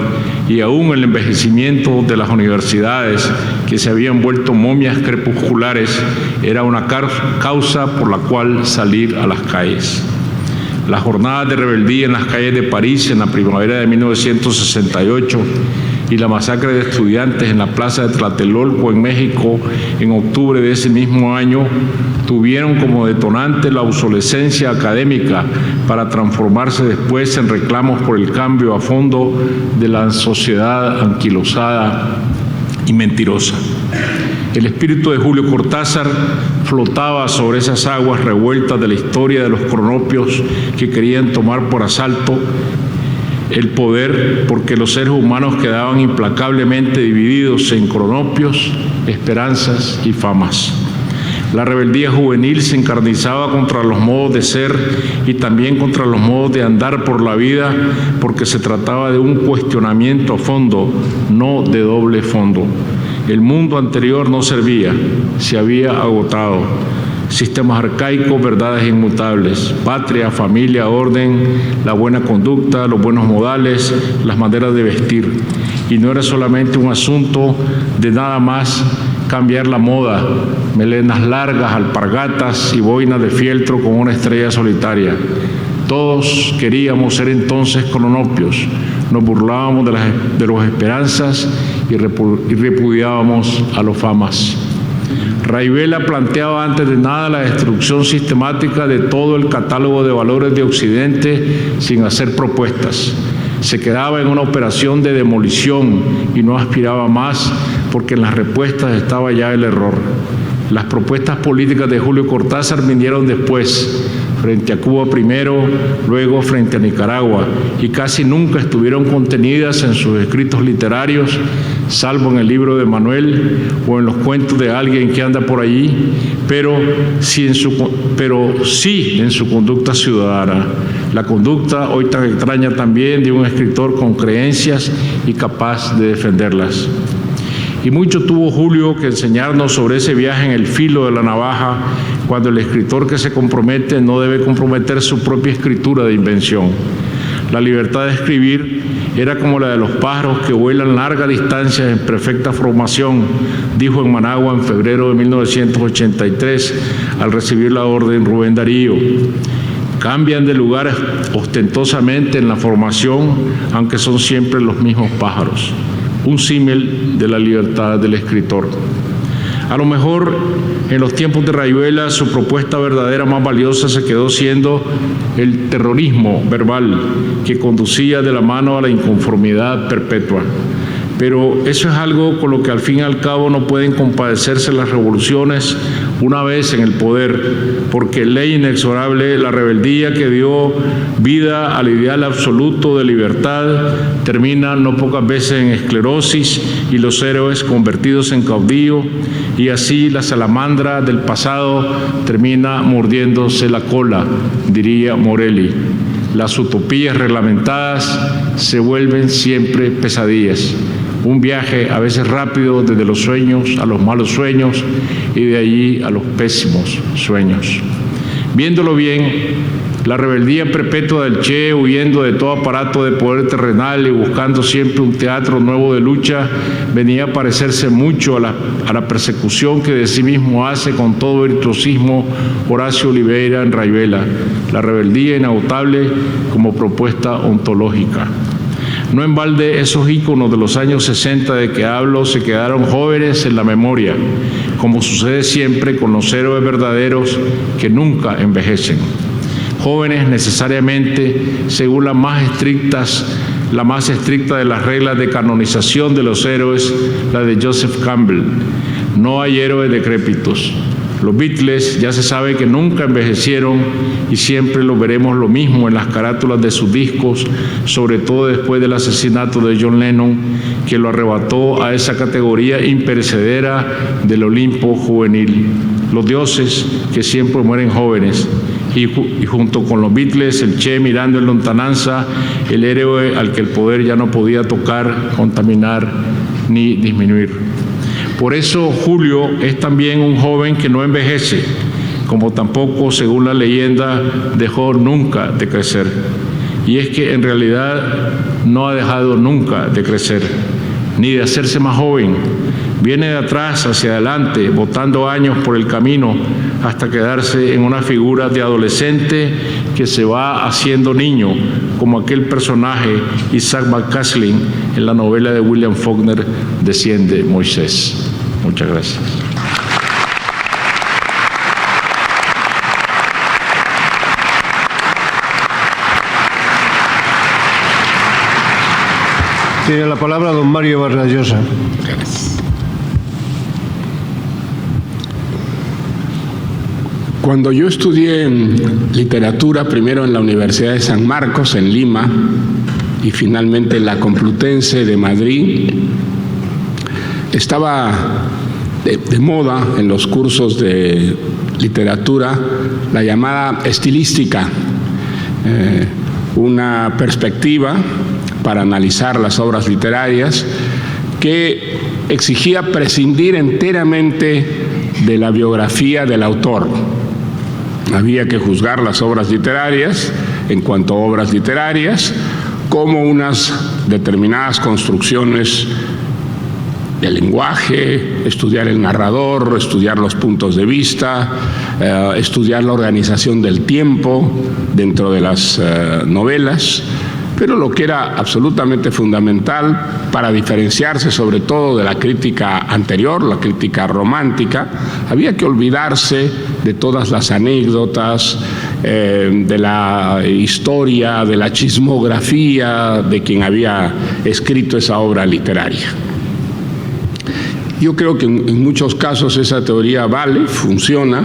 y aún el envejecimiento de las universidades, que se habían vuelto momias crepusculares, era una causa por la cual salir a las calles. Las jornadas de rebeldía en las calles de París en la primavera de 1968 y la masacre de estudiantes en la plaza de Tlatelolco en México en octubre de ese mismo año tuvieron como detonante la obsolescencia académica para transformarse después en reclamos por el cambio a fondo de la sociedad anquilosada y mentirosa. El espíritu de Julio Cortázar flotaba sobre esas aguas revueltas de la historia de los cronopios que querían tomar por asalto el poder, porque los seres humanos quedaban implacablemente divididos en cronopios, esperanzas y famas. La rebeldía juvenil se encarnizaba contra los modos de ser y también contra los modos de andar por la vida, porque se trataba de un cuestionamiento a fondo, no de doble fondo. El mundo anterior no servía, se había agotado. Sistemas arcaicos, verdades inmutables, patria, familia, orden, la buena conducta, los buenos modales, las maneras de vestir. Y no era solamente un asunto de nada más cambiar la moda, melenas largas, alpargatas y boinas de fieltro con una estrella solitaria. Todos queríamos ser entonces cronopios, nos burlábamos de las esperanzas y repudiábamos a los famas. Rayuela planteaba antes de nada la destrucción sistemática de todo el catálogo de valores de Occidente sin hacer propuestas. Se quedaba en una operación de demolición y no aspiraba más porque en las respuestas estaba ya el error. Las propuestas políticas de Julio Cortázar vinieron después, frente a Cuba primero, luego frente a Nicaragua, y casi nunca estuvieron contenidas en sus escritos literarios, salvo en el libro de Manuel o en los cuentos de alguien que anda por allí, pero sí en su conducta ciudadana. La conducta, hoy tan extraña también, de un escritor con creencias y capaz de defenderlas. Y mucho tuvo Julio que enseñarnos sobre ese viaje en el filo de la navaja, cuando el escritor que se compromete no debe comprometer su propia escritura de invención. La libertad de escribir era como la de los pájaros que vuelan largas distancias en perfecta formación, dijo en Managua en febrero de 1983 al recibir la orden Rubén Darío. Cambian de lugar ostentosamente en la formación, aunque son siempre los mismos pájaros. Un símil de la libertad del escritor. A lo mejor en los tiempos de Rayuela su propuesta verdadera más valiosa se quedó siendo el terrorismo verbal que conducía de la mano a la inconformidad perpetua. Pero eso es algo con lo que al fin y al cabo no pueden compadecerse las revoluciones una vez en el poder, porque ley inexorable, la rebeldía que dio vida al ideal absoluto de libertad termina no pocas veces en esclerosis y los héroes convertidos en caudillos, y así la salamandra del pasado termina mordiéndose la cola, diría Morelli. Las utopías reglamentadas se vuelven siempre pesadillas. Un viaje a veces rápido desde los sueños a los malos sueños y de allí a los pésimos sueños. Viéndolo bien, la rebeldía perpetua del Che, huyendo de todo aparato de poder terrenal y buscando siempre un teatro nuevo de lucha, venía a parecerse mucho a la persecución que de sí mismo hace con todo virtuosismo Horacio Oliveira en Rayuela, la rebeldía inagotable como propuesta ontológica. No en balde esos íconos de los años 60 de que hablo se quedaron jóvenes en la memoria, como sucede siempre con los héroes verdaderos que nunca envejecen. Jóvenes necesariamente según la más estricta de las reglas de canonización de los héroes, la de Joseph Campbell. No hay héroes decrépitos. Los Beatles ya se sabe que nunca envejecieron y siempre lo veremos lo mismo en las carátulas de sus discos, sobre todo después del asesinato de John Lennon, que lo arrebató a esa categoría imperecedera del Olimpo juvenil. Los dioses que siempre mueren jóvenes. Y junto con los Beatles, el Che mirando en lontananza, el héroe al que el poder ya no podía tocar, contaminar ni disminuir. Por eso Julio es también un joven que no envejece, como tampoco, según la leyenda, dejó nunca de crecer. Y es que en realidad no ha dejado nunca de crecer, ni de hacerse más joven. Viene de atrás hacia adelante, botando años por el camino, hasta quedarse en una figura de adolescente que se va haciendo niño, como aquel personaje Isaac McCaslin en la novela de William Faulkner, Desciende Moisés. Muchas gracias. Tiene la palabra don Mario Vargas Llosa. Gracias. Cuando yo estudié literatura, primero en la Universidad de San Marcos, en Lima, y finalmente en la Complutense de Madrid, estaba de moda en los cursos de literatura la llamada estilística, una perspectiva para analizar las obras literarias que exigía prescindir enteramente de la biografía del autor. Había que juzgar las obras literarias en cuanto a obras literarias como unas determinadas construcciones del lenguaje, estudiar el narrador, estudiar los puntos de vista, estudiar la organización del tiempo dentro de las novelas, pero lo que era absolutamente fundamental para diferenciarse sobre todo de la crítica anterior, la crítica romántica, había que olvidarse de todas las anécdotas, de la historia, de la chismografía de quien había escrito esa obra literaria. Yo creo que en muchos casos esa teoría vale, funciona,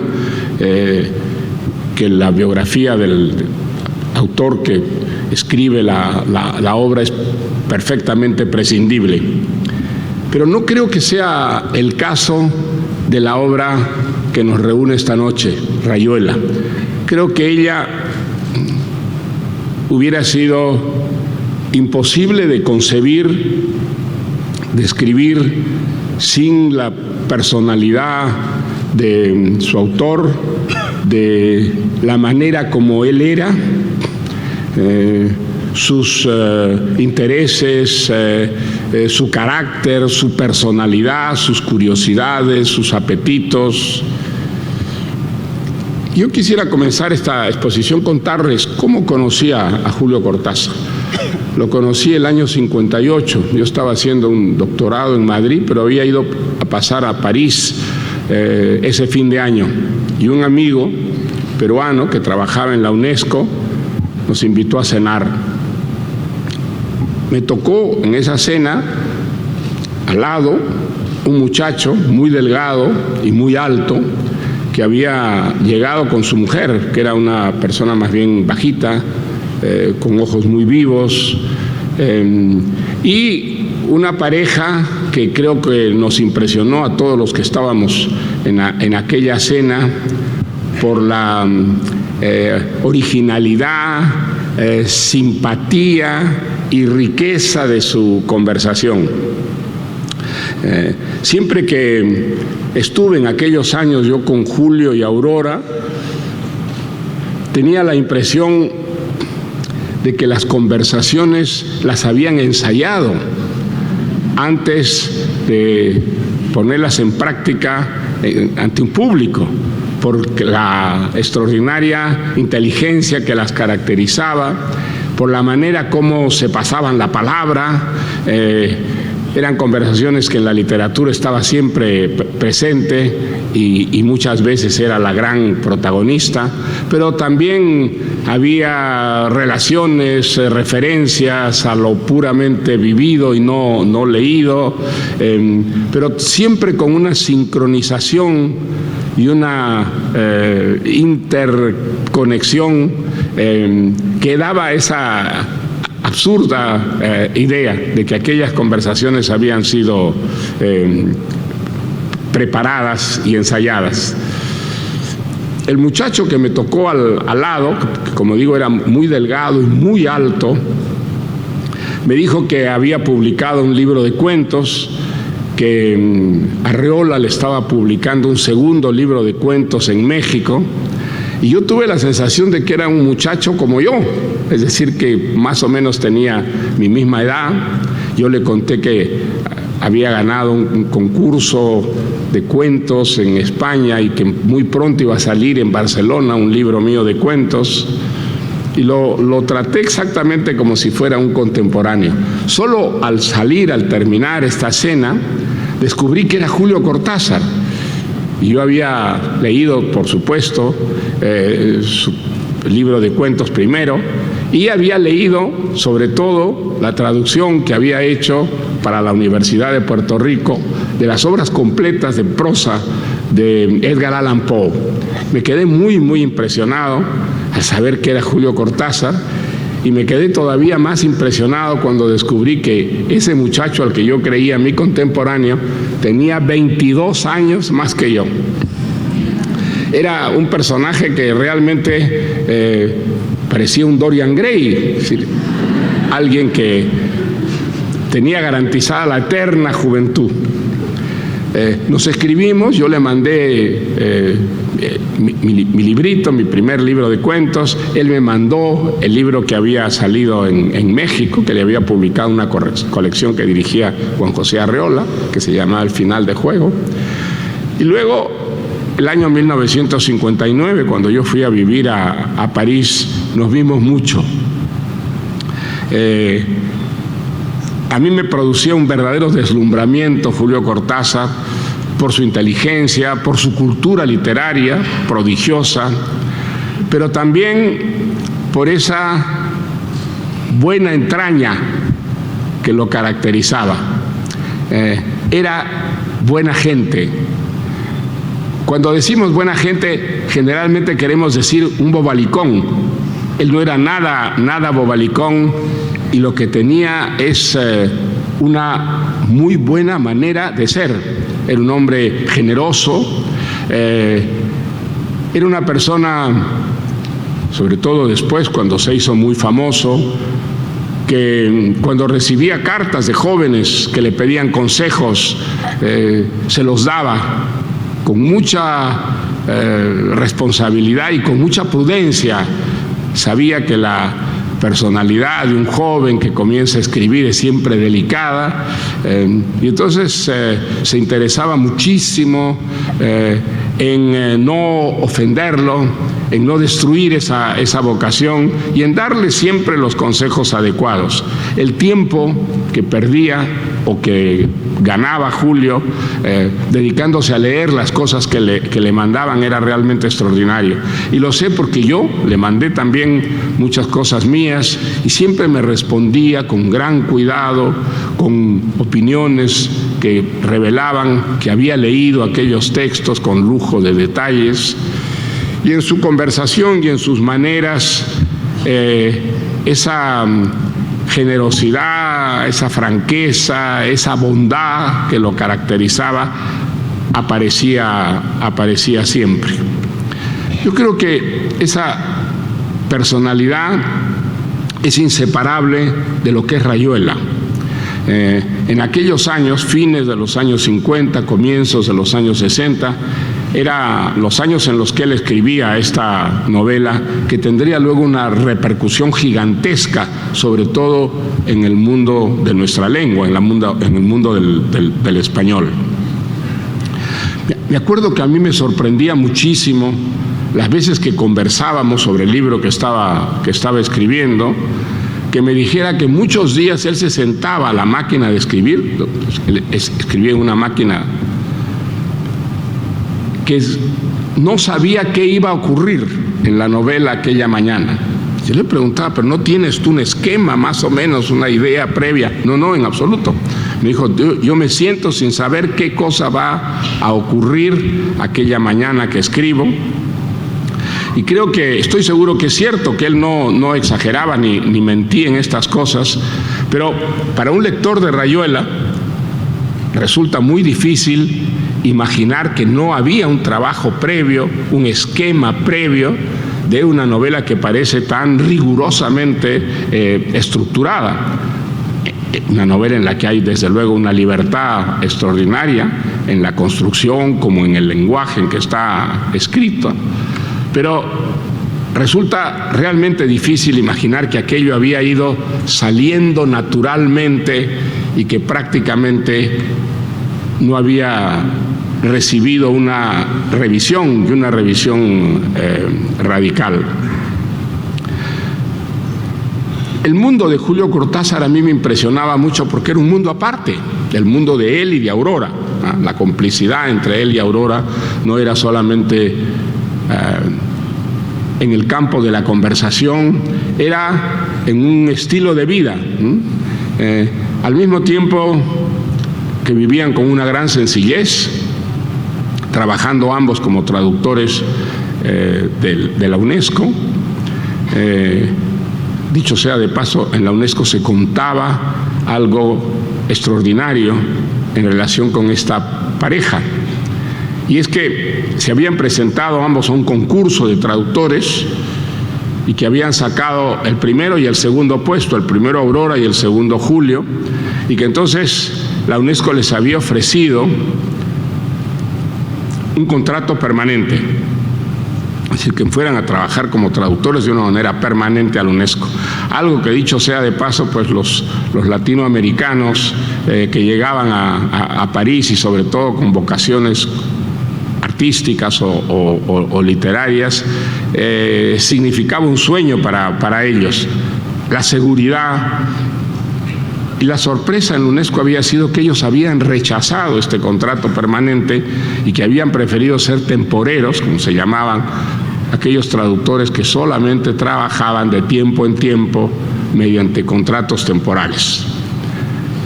que la biografía del autor que escribe la obra es perfectamente prescindible. Pero no creo que sea el caso de la obra que nos reúne esta noche, Rayuela. Creo que ella hubiera sido imposible de concebir, de escribir, sin la personalidad de su autor, de la manera como él era, sus intereses, su carácter, su personalidad, sus curiosidades, sus apetitos. Yo quisiera comenzar esta exposición contarles cómo conocí a Julio Cortázar. Lo conocí el año 58, yo estaba haciendo un doctorado en Madrid, pero había ido a pasar a París ese fin de año. Y un amigo peruano que trabajaba en la UNESCO nos invitó a cenar. Me tocó en esa cena, al lado, un muchacho muy delgado y muy alto, que había llegado con su mujer, que era una persona más bien bajita, con ojos muy vivos, y una pareja que creo que nos impresionó a todos los que estábamos en aquella cena por la originalidad, simpatía y riqueza de su conversación. Siempre que estuve en aquellos años yo con Julio y Aurora, tenía la impresión de que las conversaciones las habían ensayado antes de ponerlas en práctica ante un público, por la extraordinaria inteligencia que las caracterizaba, por la manera como se pasaban la palabra. Eran conversaciones que en la literatura estaba siempre presente y muchas veces era la gran protagonista, pero también había relaciones, referencias a lo puramente vivido y no leído, pero siempre con una sincronización y una interconexión que daba esa absurda idea de que aquellas conversaciones habían sido preparadas y ensayadas. El muchacho que me tocó al lado, que como digo era muy delgado y muy alto, me dijo que había publicado un libro de cuentos, que Arreola le estaba publicando un segundo libro de cuentos en México, y yo tuve la sensación de que era un muchacho como yo, es decir, que más o menos tenía mi misma edad. Yo le conté que había ganado un concurso de cuentos en España y que muy pronto iba a salir en Barcelona un libro mío de cuentos, y lo traté exactamente como si fuera un contemporáneo. Solo al terminar esta cena, descubrí que era Julio Cortázar. Y yo había leído, por supuesto, su libro de cuentos primero, y había leído, sobre todo, la traducción que había hecho para la Universidad de Puerto Rico de las obras completas de prosa de Edgar Allan Poe. Me quedé muy, muy impresionado al saber que era Julio Cortázar, y me quedé todavía más impresionado cuando descubrí que ese muchacho al que yo creía mi contemporáneo tenía 22 años más que yo. Era un personaje que realmente parecía un Dorian Gray, es decir, alguien que tenía garantizada la eterna juventud. Nos escribimos, yo le mandé mi librito, mi primer libro de cuentos, él me mandó el libro que había salido en México, que le había publicado una colección que dirigía Juan José Arreola, que se llamaba El final de juego. Y luego, el año 1959, cuando yo fui a vivir a París, nos vimos mucho. A mí me producía un verdadero deslumbramiento Julio Cortázar por su inteligencia, por su cultura literaria prodigiosa, pero también por esa buena entraña que lo caracterizaba. Era buena gente. Cuando decimos buena gente, generalmente queremos decir un bobalicón. Él no era nada bobalicón, y lo que tenía es una muy buena manera de ser. Era un hombre generoso, era una persona, sobre todo después cuando se hizo muy famoso, que cuando recibía cartas de jóvenes que le pedían consejos, se los daba con mucha responsabilidad y con mucha prudencia. Sabía que la personalidad de un joven que comienza a escribir es siempre delicada, y entonces se interesaba muchísimo en no ofenderlo, en no destruir esa vocación y en darle siempre los consejos adecuados. El tiempo que perdía o que ganaba Julio dedicándose a leer las cosas que le mandaban era realmente extraordinario. Y lo sé porque yo le mandé también muchas cosas mías y siempre me respondía con gran cuidado, con opiniones que revelaban que había leído aquellos textos con lujo de detalles. Y en su conversación y en sus maneras, esa generosidad, esa franqueza, esa bondad que lo caracterizaba, aparecía siempre. Yo creo que esa personalidad es inseparable de lo que es Rayuela. En aquellos años, fines de los años 50, comienzos de los años 60, eran los años en los que él escribía esta novela, que tendría luego una repercusión gigantesca, sobre todo en el mundo de nuestra lengua, en el mundo del español. Me acuerdo que a mí me sorprendía muchísimo las veces que conversábamos sobre el libro que estaba escribiendo, que me dijera que muchos días él se sentaba a la máquina de escribir, él escribía en una máquina que no sabía qué iba a ocurrir en la novela aquella mañana. Yo le preguntaba, ¿pero no tienes tú un esquema, más o menos, una idea previa? No, en absoluto. Me dijo, yo me siento sin saber qué cosa va a ocurrir aquella mañana que escribo. Y creo que, estoy seguro que es cierto que él no exageraba ni mentía en estas cosas, pero para un lector de Rayuela resulta muy difícil imaginar que no había un trabajo previo, un esquema previo de una novela que parece tan rigurosamente estructurada. Una novela en la que hay desde luego una libertad extraordinaria en la construcción como en el lenguaje en que está escrito, pero resulta realmente difícil imaginar que aquello había ido saliendo naturalmente y que prácticamente no había recibido una revisión y una revisión radical. El mundo de Julio Cortázar a mí me impresionaba mucho porque era un mundo aparte, el mundo de él y de Aurora. La complicidad entre él y Aurora no era solamente en el campo de la conversación, era en un estilo de vida. Al mismo tiempo que vivían con una gran sencillez, trabajando ambos como traductores de la UNESCO, dicho sea de paso, en la UNESCO se contaba algo extraordinario en relación con esta pareja. Y es que se habían presentado ambos a un concurso de traductores y que habían sacado el primero y el segundo puesto, el primero Aurora y el segundo Julio, y que entonces la UNESCO les había ofrecido un contrato permanente, es decir, que fueran a trabajar como traductores de una manera permanente a la UNESCO. Algo que, dicho sea de paso, pues los latinoamericanos que llegaban a París, y sobre todo con vocaciones artísticas o literarias, significaba un sueño para ellos. La seguridad y la sorpresa en la UNESCO había sido que ellos habían rechazado este contrato permanente y que habían preferido ser temporeros, como se llamaban aquellos traductores que solamente trabajaban de tiempo en tiempo mediante contratos temporales.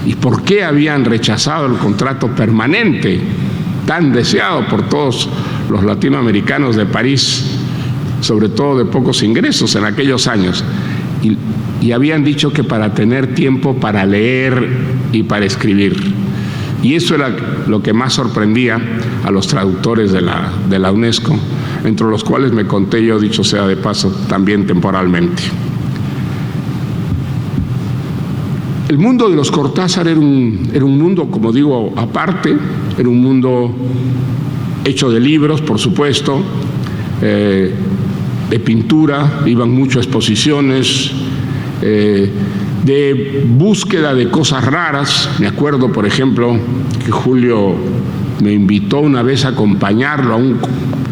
¿Y por qué habían rechazado el contrato permanente, tan deseado por todos los latinoamericanos de París, sobre todo de pocos ingresos en aquellos años? Y habían dicho que para tener tiempo para leer y para escribir. Y eso era lo que más sorprendía a los traductores de la UNESCO, entre los cuales me conté yo, dicho sea de paso, también temporalmente. El mundo de los Cortázar era un mundo, como digo, aparte, era un mundo hecho de libros, por supuesto, de pintura, iban mucho a exposiciones, de búsqueda de cosas raras. Me acuerdo, por ejemplo, que Julio me invitó una vez a acompañarlo a un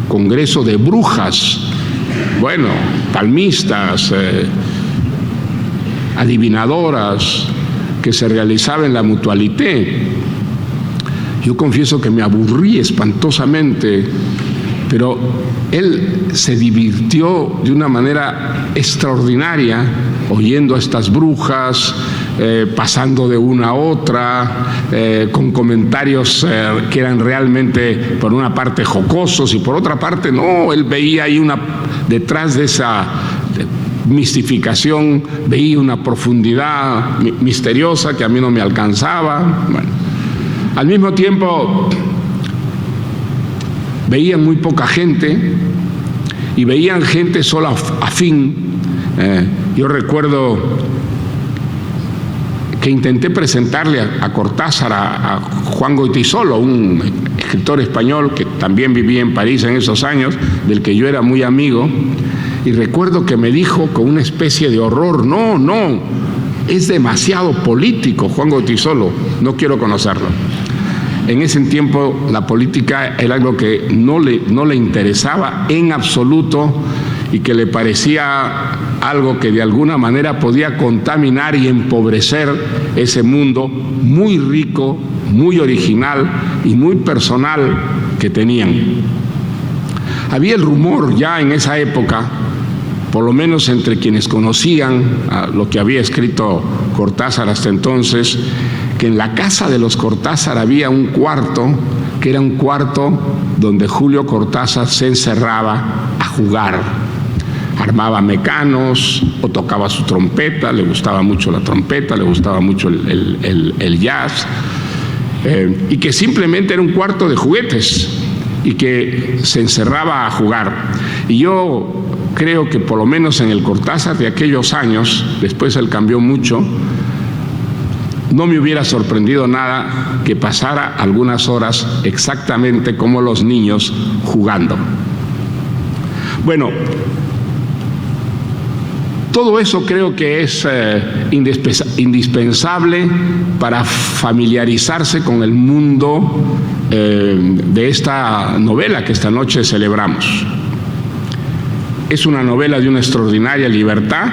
congreso de brujas, bueno, palmistas, adivinadoras, que se realizaba en la Mutualité. Yo confieso que me aburrí espantosamente, pero él se divirtió de una manera extraordinaria oyendo a estas brujas, pasando de una a otra, con comentarios que eran realmente, por una parte, jocosos, y por otra parte, no, él veía ahí detrás de esa mistificación, veía una profundidad misteriosa que a mí no me alcanzaba. Bueno, al mismo tiempo veían muy poca gente y veían gente solo afín. Yo recuerdo que intenté presentarle a Cortázar a Juan Goytisolo, un escritor español que también vivía en París en esos años, del que yo era muy amigo, y recuerdo que me dijo con una especie de horror: no, es demasiado político Juan Goytisolo, no quiero conocerlo. En ese tiempo la política era algo que no le interesaba en absoluto y que le parecía algo que de alguna manera podía contaminar y empobrecer ese mundo muy rico, muy original y muy personal que tenían. Había el rumor ya en esa época, por lo menos entre quienes conocían lo que había escrito Cortázar hasta entonces, que en la casa de los Cortázar había un cuarto, que era un cuarto donde Julio Cortázar se encerraba a jugar. Armaba mecanos o tocaba su trompeta, le gustaba mucho la trompeta, le gustaba mucho el jazz, y que simplemente era un cuarto de juguetes y que se encerraba a jugar. Y yo creo que por lo menos en el Cortázar de aquellos años, después él cambió mucho, no me hubiera sorprendido nada que pasara algunas horas exactamente como los niños jugando. Bueno, todo eso creo que es indispensable para familiarizarse con el mundo de esta novela que esta noche celebramos. Es una novela de una extraordinaria libertad,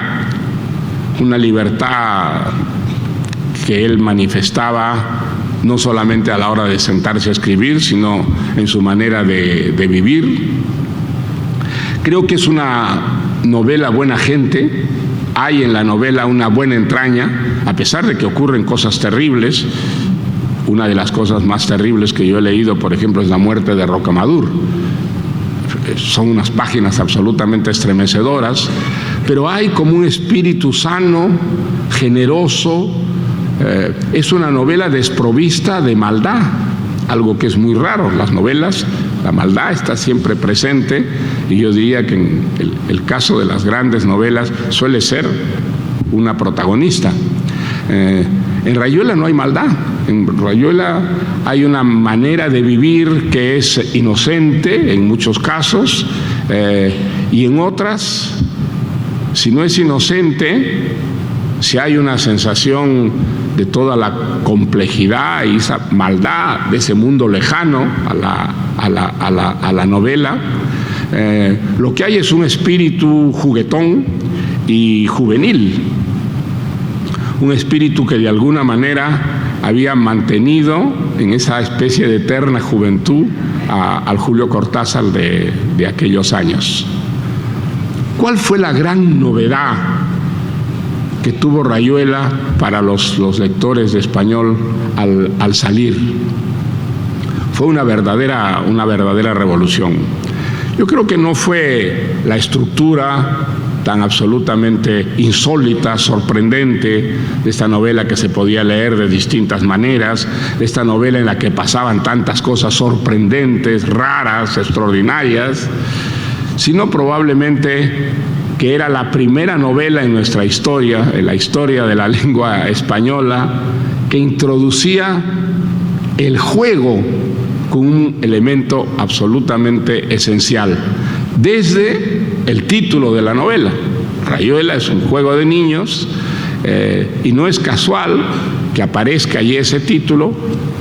una libertad que él manifestaba no solamente a la hora de sentarse a escribir, sino en su manera de vivir. Creo que es una novela buena gente. Hay en la novela una buena entraña, a pesar de que ocurren cosas terribles. Una de las cosas más terribles que yo he leído, por ejemplo, es la muerte de Rocamadour. Son unas páginas absolutamente estremecedoras, pero hay como un espíritu sano, generoso. Es una novela desprovista de maldad, algo que es muy raro. Las novelas, la maldad está siempre presente, y yo diría que en el caso de las grandes novelas suele ser una protagonista. En Rayuela no hay maldad. En Rayuela hay una manera de vivir que es inocente en muchos casos, y en otras, si no es inocente, si hay una sensación de toda la complejidad y esa maldad de ese mundo lejano a la novela, lo que hay es un espíritu juguetón y juvenil, un espíritu que de alguna manera había mantenido en esa especie de eterna juventud al Julio Cortázar de aquellos años. ¿Cuál fue la gran novedad que tuvo Rayuela para los lectores de español al salir? Fue una verdadera revolución. Yo creo que no fue la estructura tan absolutamente insólita, sorprendente, de esta novela que se podía leer de distintas maneras, de esta novela en la que pasaban tantas cosas sorprendentes, raras, extraordinarias, sino probablemente que era la primera novela en nuestra historia, en la historia de la lengua española, que introducía el juego con un elemento absolutamente esencial, desde el título de la novela. Rayuela es un juego de niños, y no es casual que aparezca allí ese título,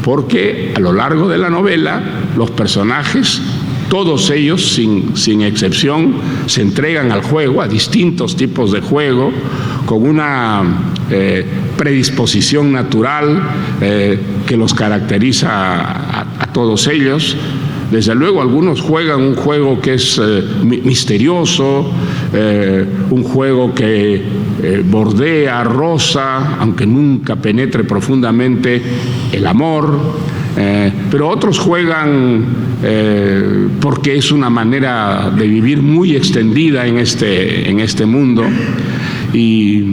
porque a lo largo de la novela los personajes, todos ellos sin excepción, se entregan al juego, a distintos tipos de juego, con una predisposición natural que los caracteriza a todos ellos. Desde luego algunos juegan un juego que es misterioso, un juego que bordea, roza, aunque nunca penetre profundamente el amor, pero otros juegan porque es una manera de vivir muy extendida en este mundo. Y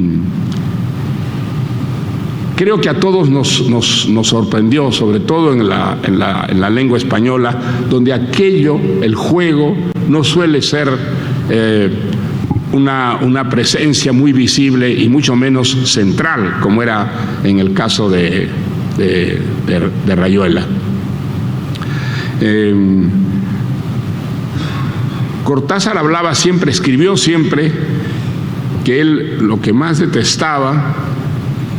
creo que a todos nos sorprendió, sobre todo en la lengua española, donde el juego, no suele ser una presencia muy visible y mucho menos central, como era en el caso de Rayuela. Cortázar escribió siempre que él lo que más detestaba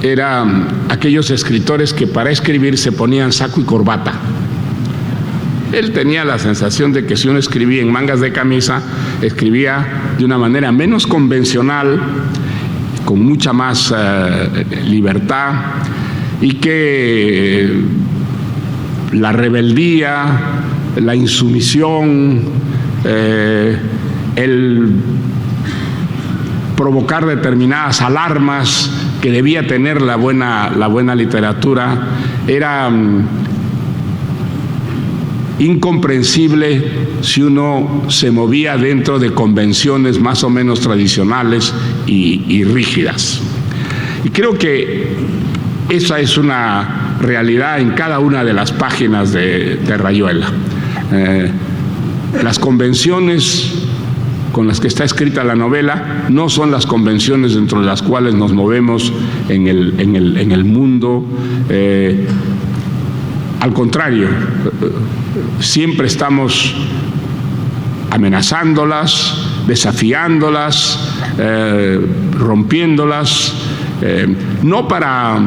era aquellos escritores que para escribir se ponían saco y corbata. Él tenía la sensación de que si uno escribía en mangas de camisa, escribía de una manera menos convencional, con mucha más libertad, y que la rebeldía, la insumisión, el provocar determinadas alarmas que debía tener la buena literatura, era incomprensible si uno se movía dentro de convenciones más o menos tradicionales y rígidas. Y creo que esa es una realidad en cada una de las páginas de Rayuela. Las convenciones con las que está escrita la novela no son las convenciones dentro de las cuales nos movemos en el mundo. Al contrario, siempre estamos amenazándolas, desafiándolas, rompiéndolas, no para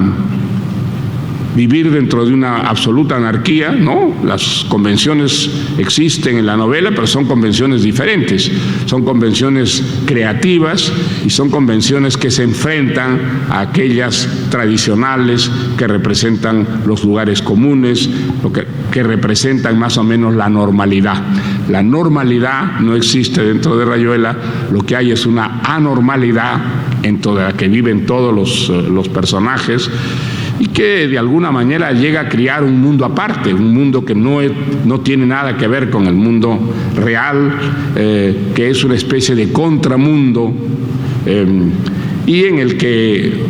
vivir dentro de una absoluta anarquía, ¿no? Las convenciones existen en la novela, pero son convenciones diferentes, son convenciones creativas y son convenciones que se enfrentan a aquellas tradicionales que representan los lugares comunes, que representan más o menos la normalidad. La normalidad no existe dentro de Rayuela, lo que hay es una anormalidad en toda la que viven todos los personajes, y que de alguna manera llega a crear un mundo aparte, un mundo que no tiene nada que ver con el mundo real, que es una especie de contramundo y en el que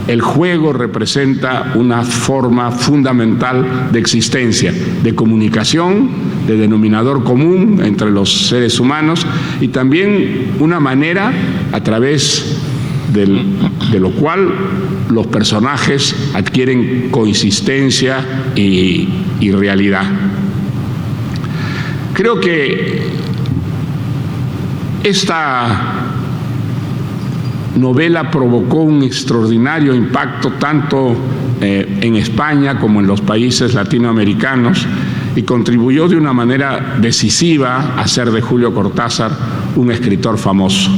el juego representa una forma fundamental de existencia, de comunicación, de denominador común entre los seres humanos y también una manera a través de lo cual los personajes adquieren consistencia y realidad. Creo que esta novela provocó un extraordinario impacto tanto en España como en los países latinoamericanos y contribuyó de una manera decisiva a hacer de Julio Cortázar un escritor famoso.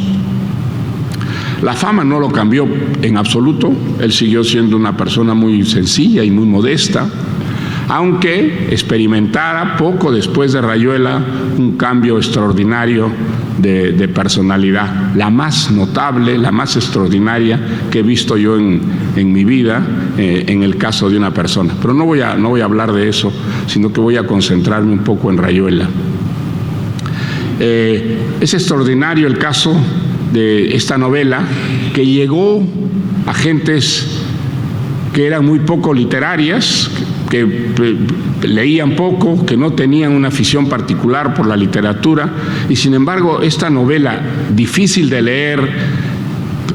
La fama no lo cambió en absoluto, él siguió siendo una persona muy sencilla y muy modesta, aunque experimentara poco después de Rayuela un cambio extraordinario de personalidad, la más notable, la más extraordinaria que he visto yo en mi vida, en el caso de una persona. Pero no voy a hablar de eso, sino que voy a concentrarme un poco en Rayuela. Es extraordinario el caso de esta novela que llegó a gentes que eran muy poco literarias, que leían poco, que no tenían una afición particular por la literatura, y sin embargo esta novela difícil de leer,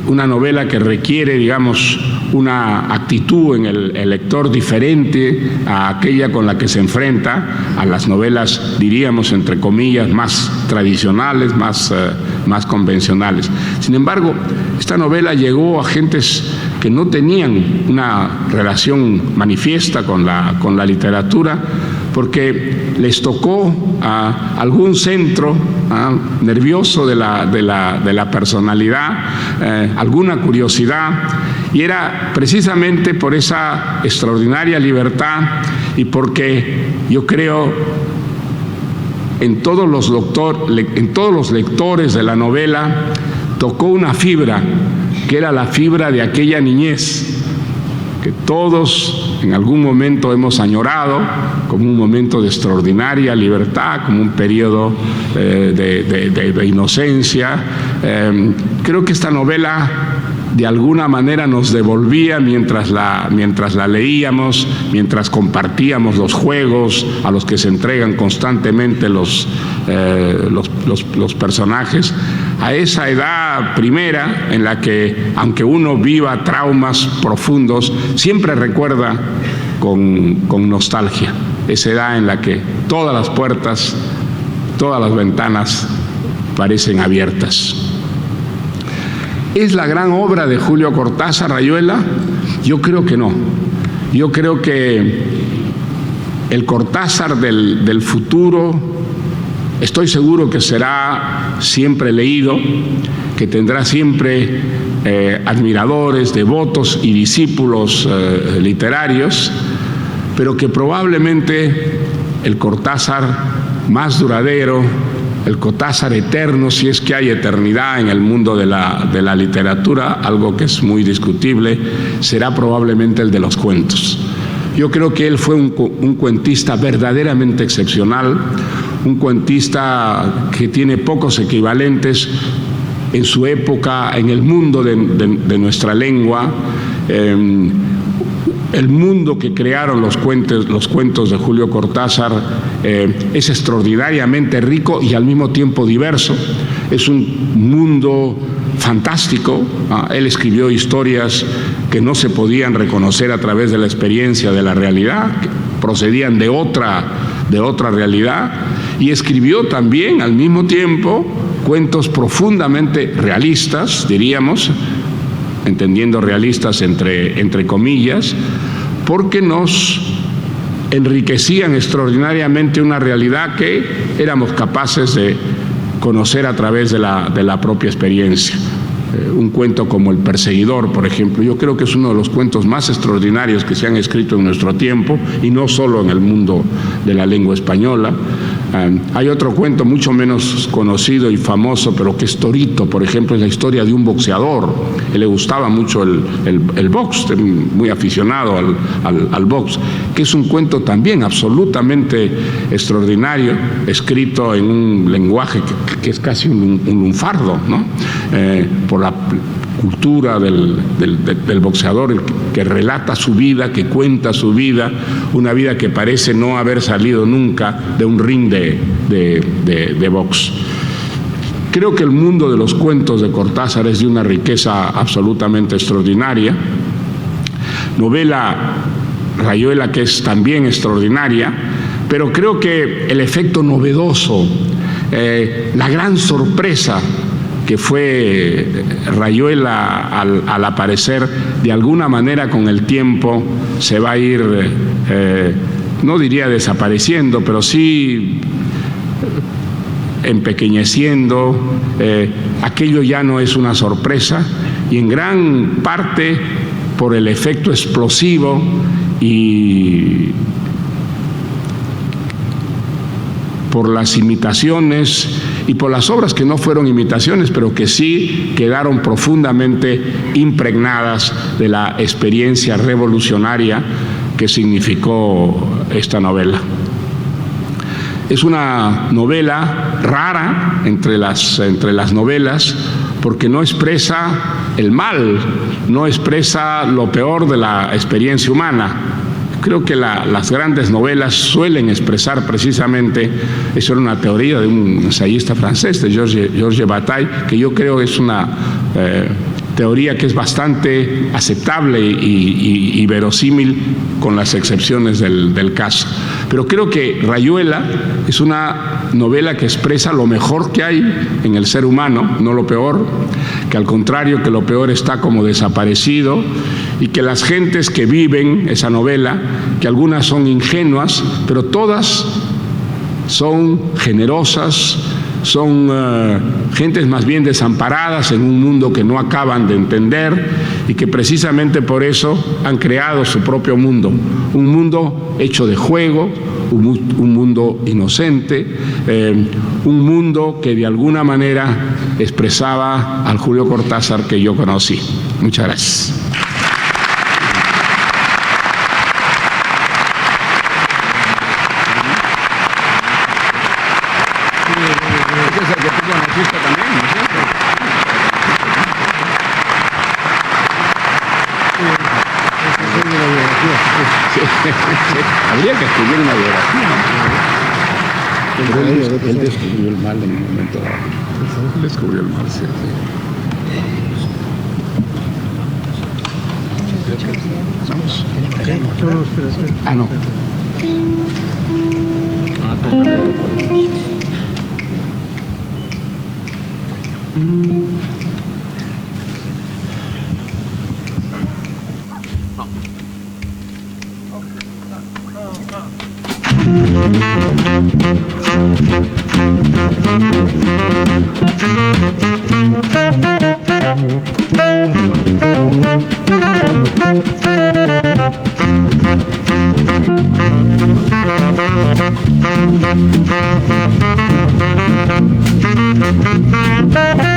una novela que requiere, digamos, una actitud en el lector diferente a aquella con la que se enfrenta, a las novelas, diríamos, entre comillas, más tradicionales, más convencionales. Sin embargo, esta novela llegó a gentes que no tenían una relación manifiesta con la literatura, porque les tocó a algún centro nervioso de la personalidad, alguna curiosidad, y era precisamente por esa extraordinaria libertad y porque yo creo en todos los lectores de la novela tocó una fibra, que era la fibra de aquella niñez que todos en algún momento hemos añorado como un momento de extraordinaria libertad, como un periodo de inocencia. Creo que esta novela de alguna manera nos devolvía mientras la leíamos, mientras compartíamos los juegos a los que se entregan constantemente los personajes, a esa edad primera en la que, aunque uno viva traumas profundos, siempre recuerda con nostalgia, esa edad en la que todas las puertas, todas las ventanas parecen abiertas. ¿Es la gran obra de Julio Cortázar, Rayuela? Yo creo que no. Yo creo que el Cortázar del futuro, estoy seguro que será siempre leído, que tendrá siempre admiradores, devotos y discípulos literarios, pero que probablemente el Cortázar más duradero, el Cortázar eterno, si es que hay eternidad en el mundo de la literatura, algo que es muy discutible, será probablemente el de los cuentos. Yo creo que él fue un cuentista verdaderamente excepcional, un cuentista que tiene pocos equivalentes en su época, en el mundo de nuestra lengua. El mundo que crearon los cuentos de Julio Cortázar es extraordinariamente rico y al mismo tiempo diverso. Es un mundo fantástico. Él escribió historias que no se podían reconocer a través de la experiencia de la realidad, que procedían de otra realidad, y escribió también al mismo tiempo cuentos profundamente realistas, diríamos, entendiendo realistas entre comillas, porque nos enriquecían extraordinariamente una realidad que éramos capaces de conocer a través de la propia experiencia. Un cuento como El perseguidor, por ejemplo, yo creo que es uno de los cuentos más extraordinarios que se han escrito en nuestro tiempo, y no solo en el mundo de la lengua española. Hay otro cuento mucho menos conocido y famoso, pero que es Torito, por ejemplo, es la historia de un boxeador. Él le gustaba mucho el box, muy aficionado al box, que es un cuento también absolutamente extraordinario, escrito en un lenguaje que es casi un lunfardo, ¿no? Por la cultura del boxeador, que relata su vida, que cuenta su vida, una vida que parece no haber salido nunca de un ring de box. Creo que el mundo de los cuentos de Cortázar es de una riqueza absolutamente extraordinaria. Novela Rayuela, que es también extraordinaria, pero creo que el efecto novedoso, la gran sorpresa que fue Rayuela al aparecer, de alguna manera con el tiempo se va a ir, no diría desapareciendo, pero sí empequeñeciendo. Aquello ya no es una sorpresa, y en gran parte por el efecto explosivo y por las imitaciones y por las obras que no fueron imitaciones, pero que sí quedaron profundamente impregnadas de la experiencia revolucionaria que significó esta novela. Es una novela rara entre las novelas, porque no expresa el mal, no expresa lo peor de la experiencia humana. Creo que las grandes novelas suelen expresar precisamente, eso era una teoría de un ensayista francés, de Georges Bataille, que yo creo es una teoría que es bastante aceptable y verosímil, con las excepciones del caso. Pero creo que Rayuela es una novela que expresa lo mejor que hay en el ser humano, no lo peor, que al contrario, que lo peor está como desaparecido, y que las gentes que viven esa novela, que algunas son ingenuas, pero todas son generosas, son gentes más bien desamparadas en un mundo que no acaban de entender, y que precisamente por eso han creado su propio mundo, un mundo hecho de juego, un mundo inocente, un mundo que de alguna manera expresaba al Julio Cortázar que yo conocí. Muchas gracias. Habría que escribir una biografía. Él descubrió el mal en un momento dado. Él descubrió el mal, sí. ¿Vamos? Ah, no. No.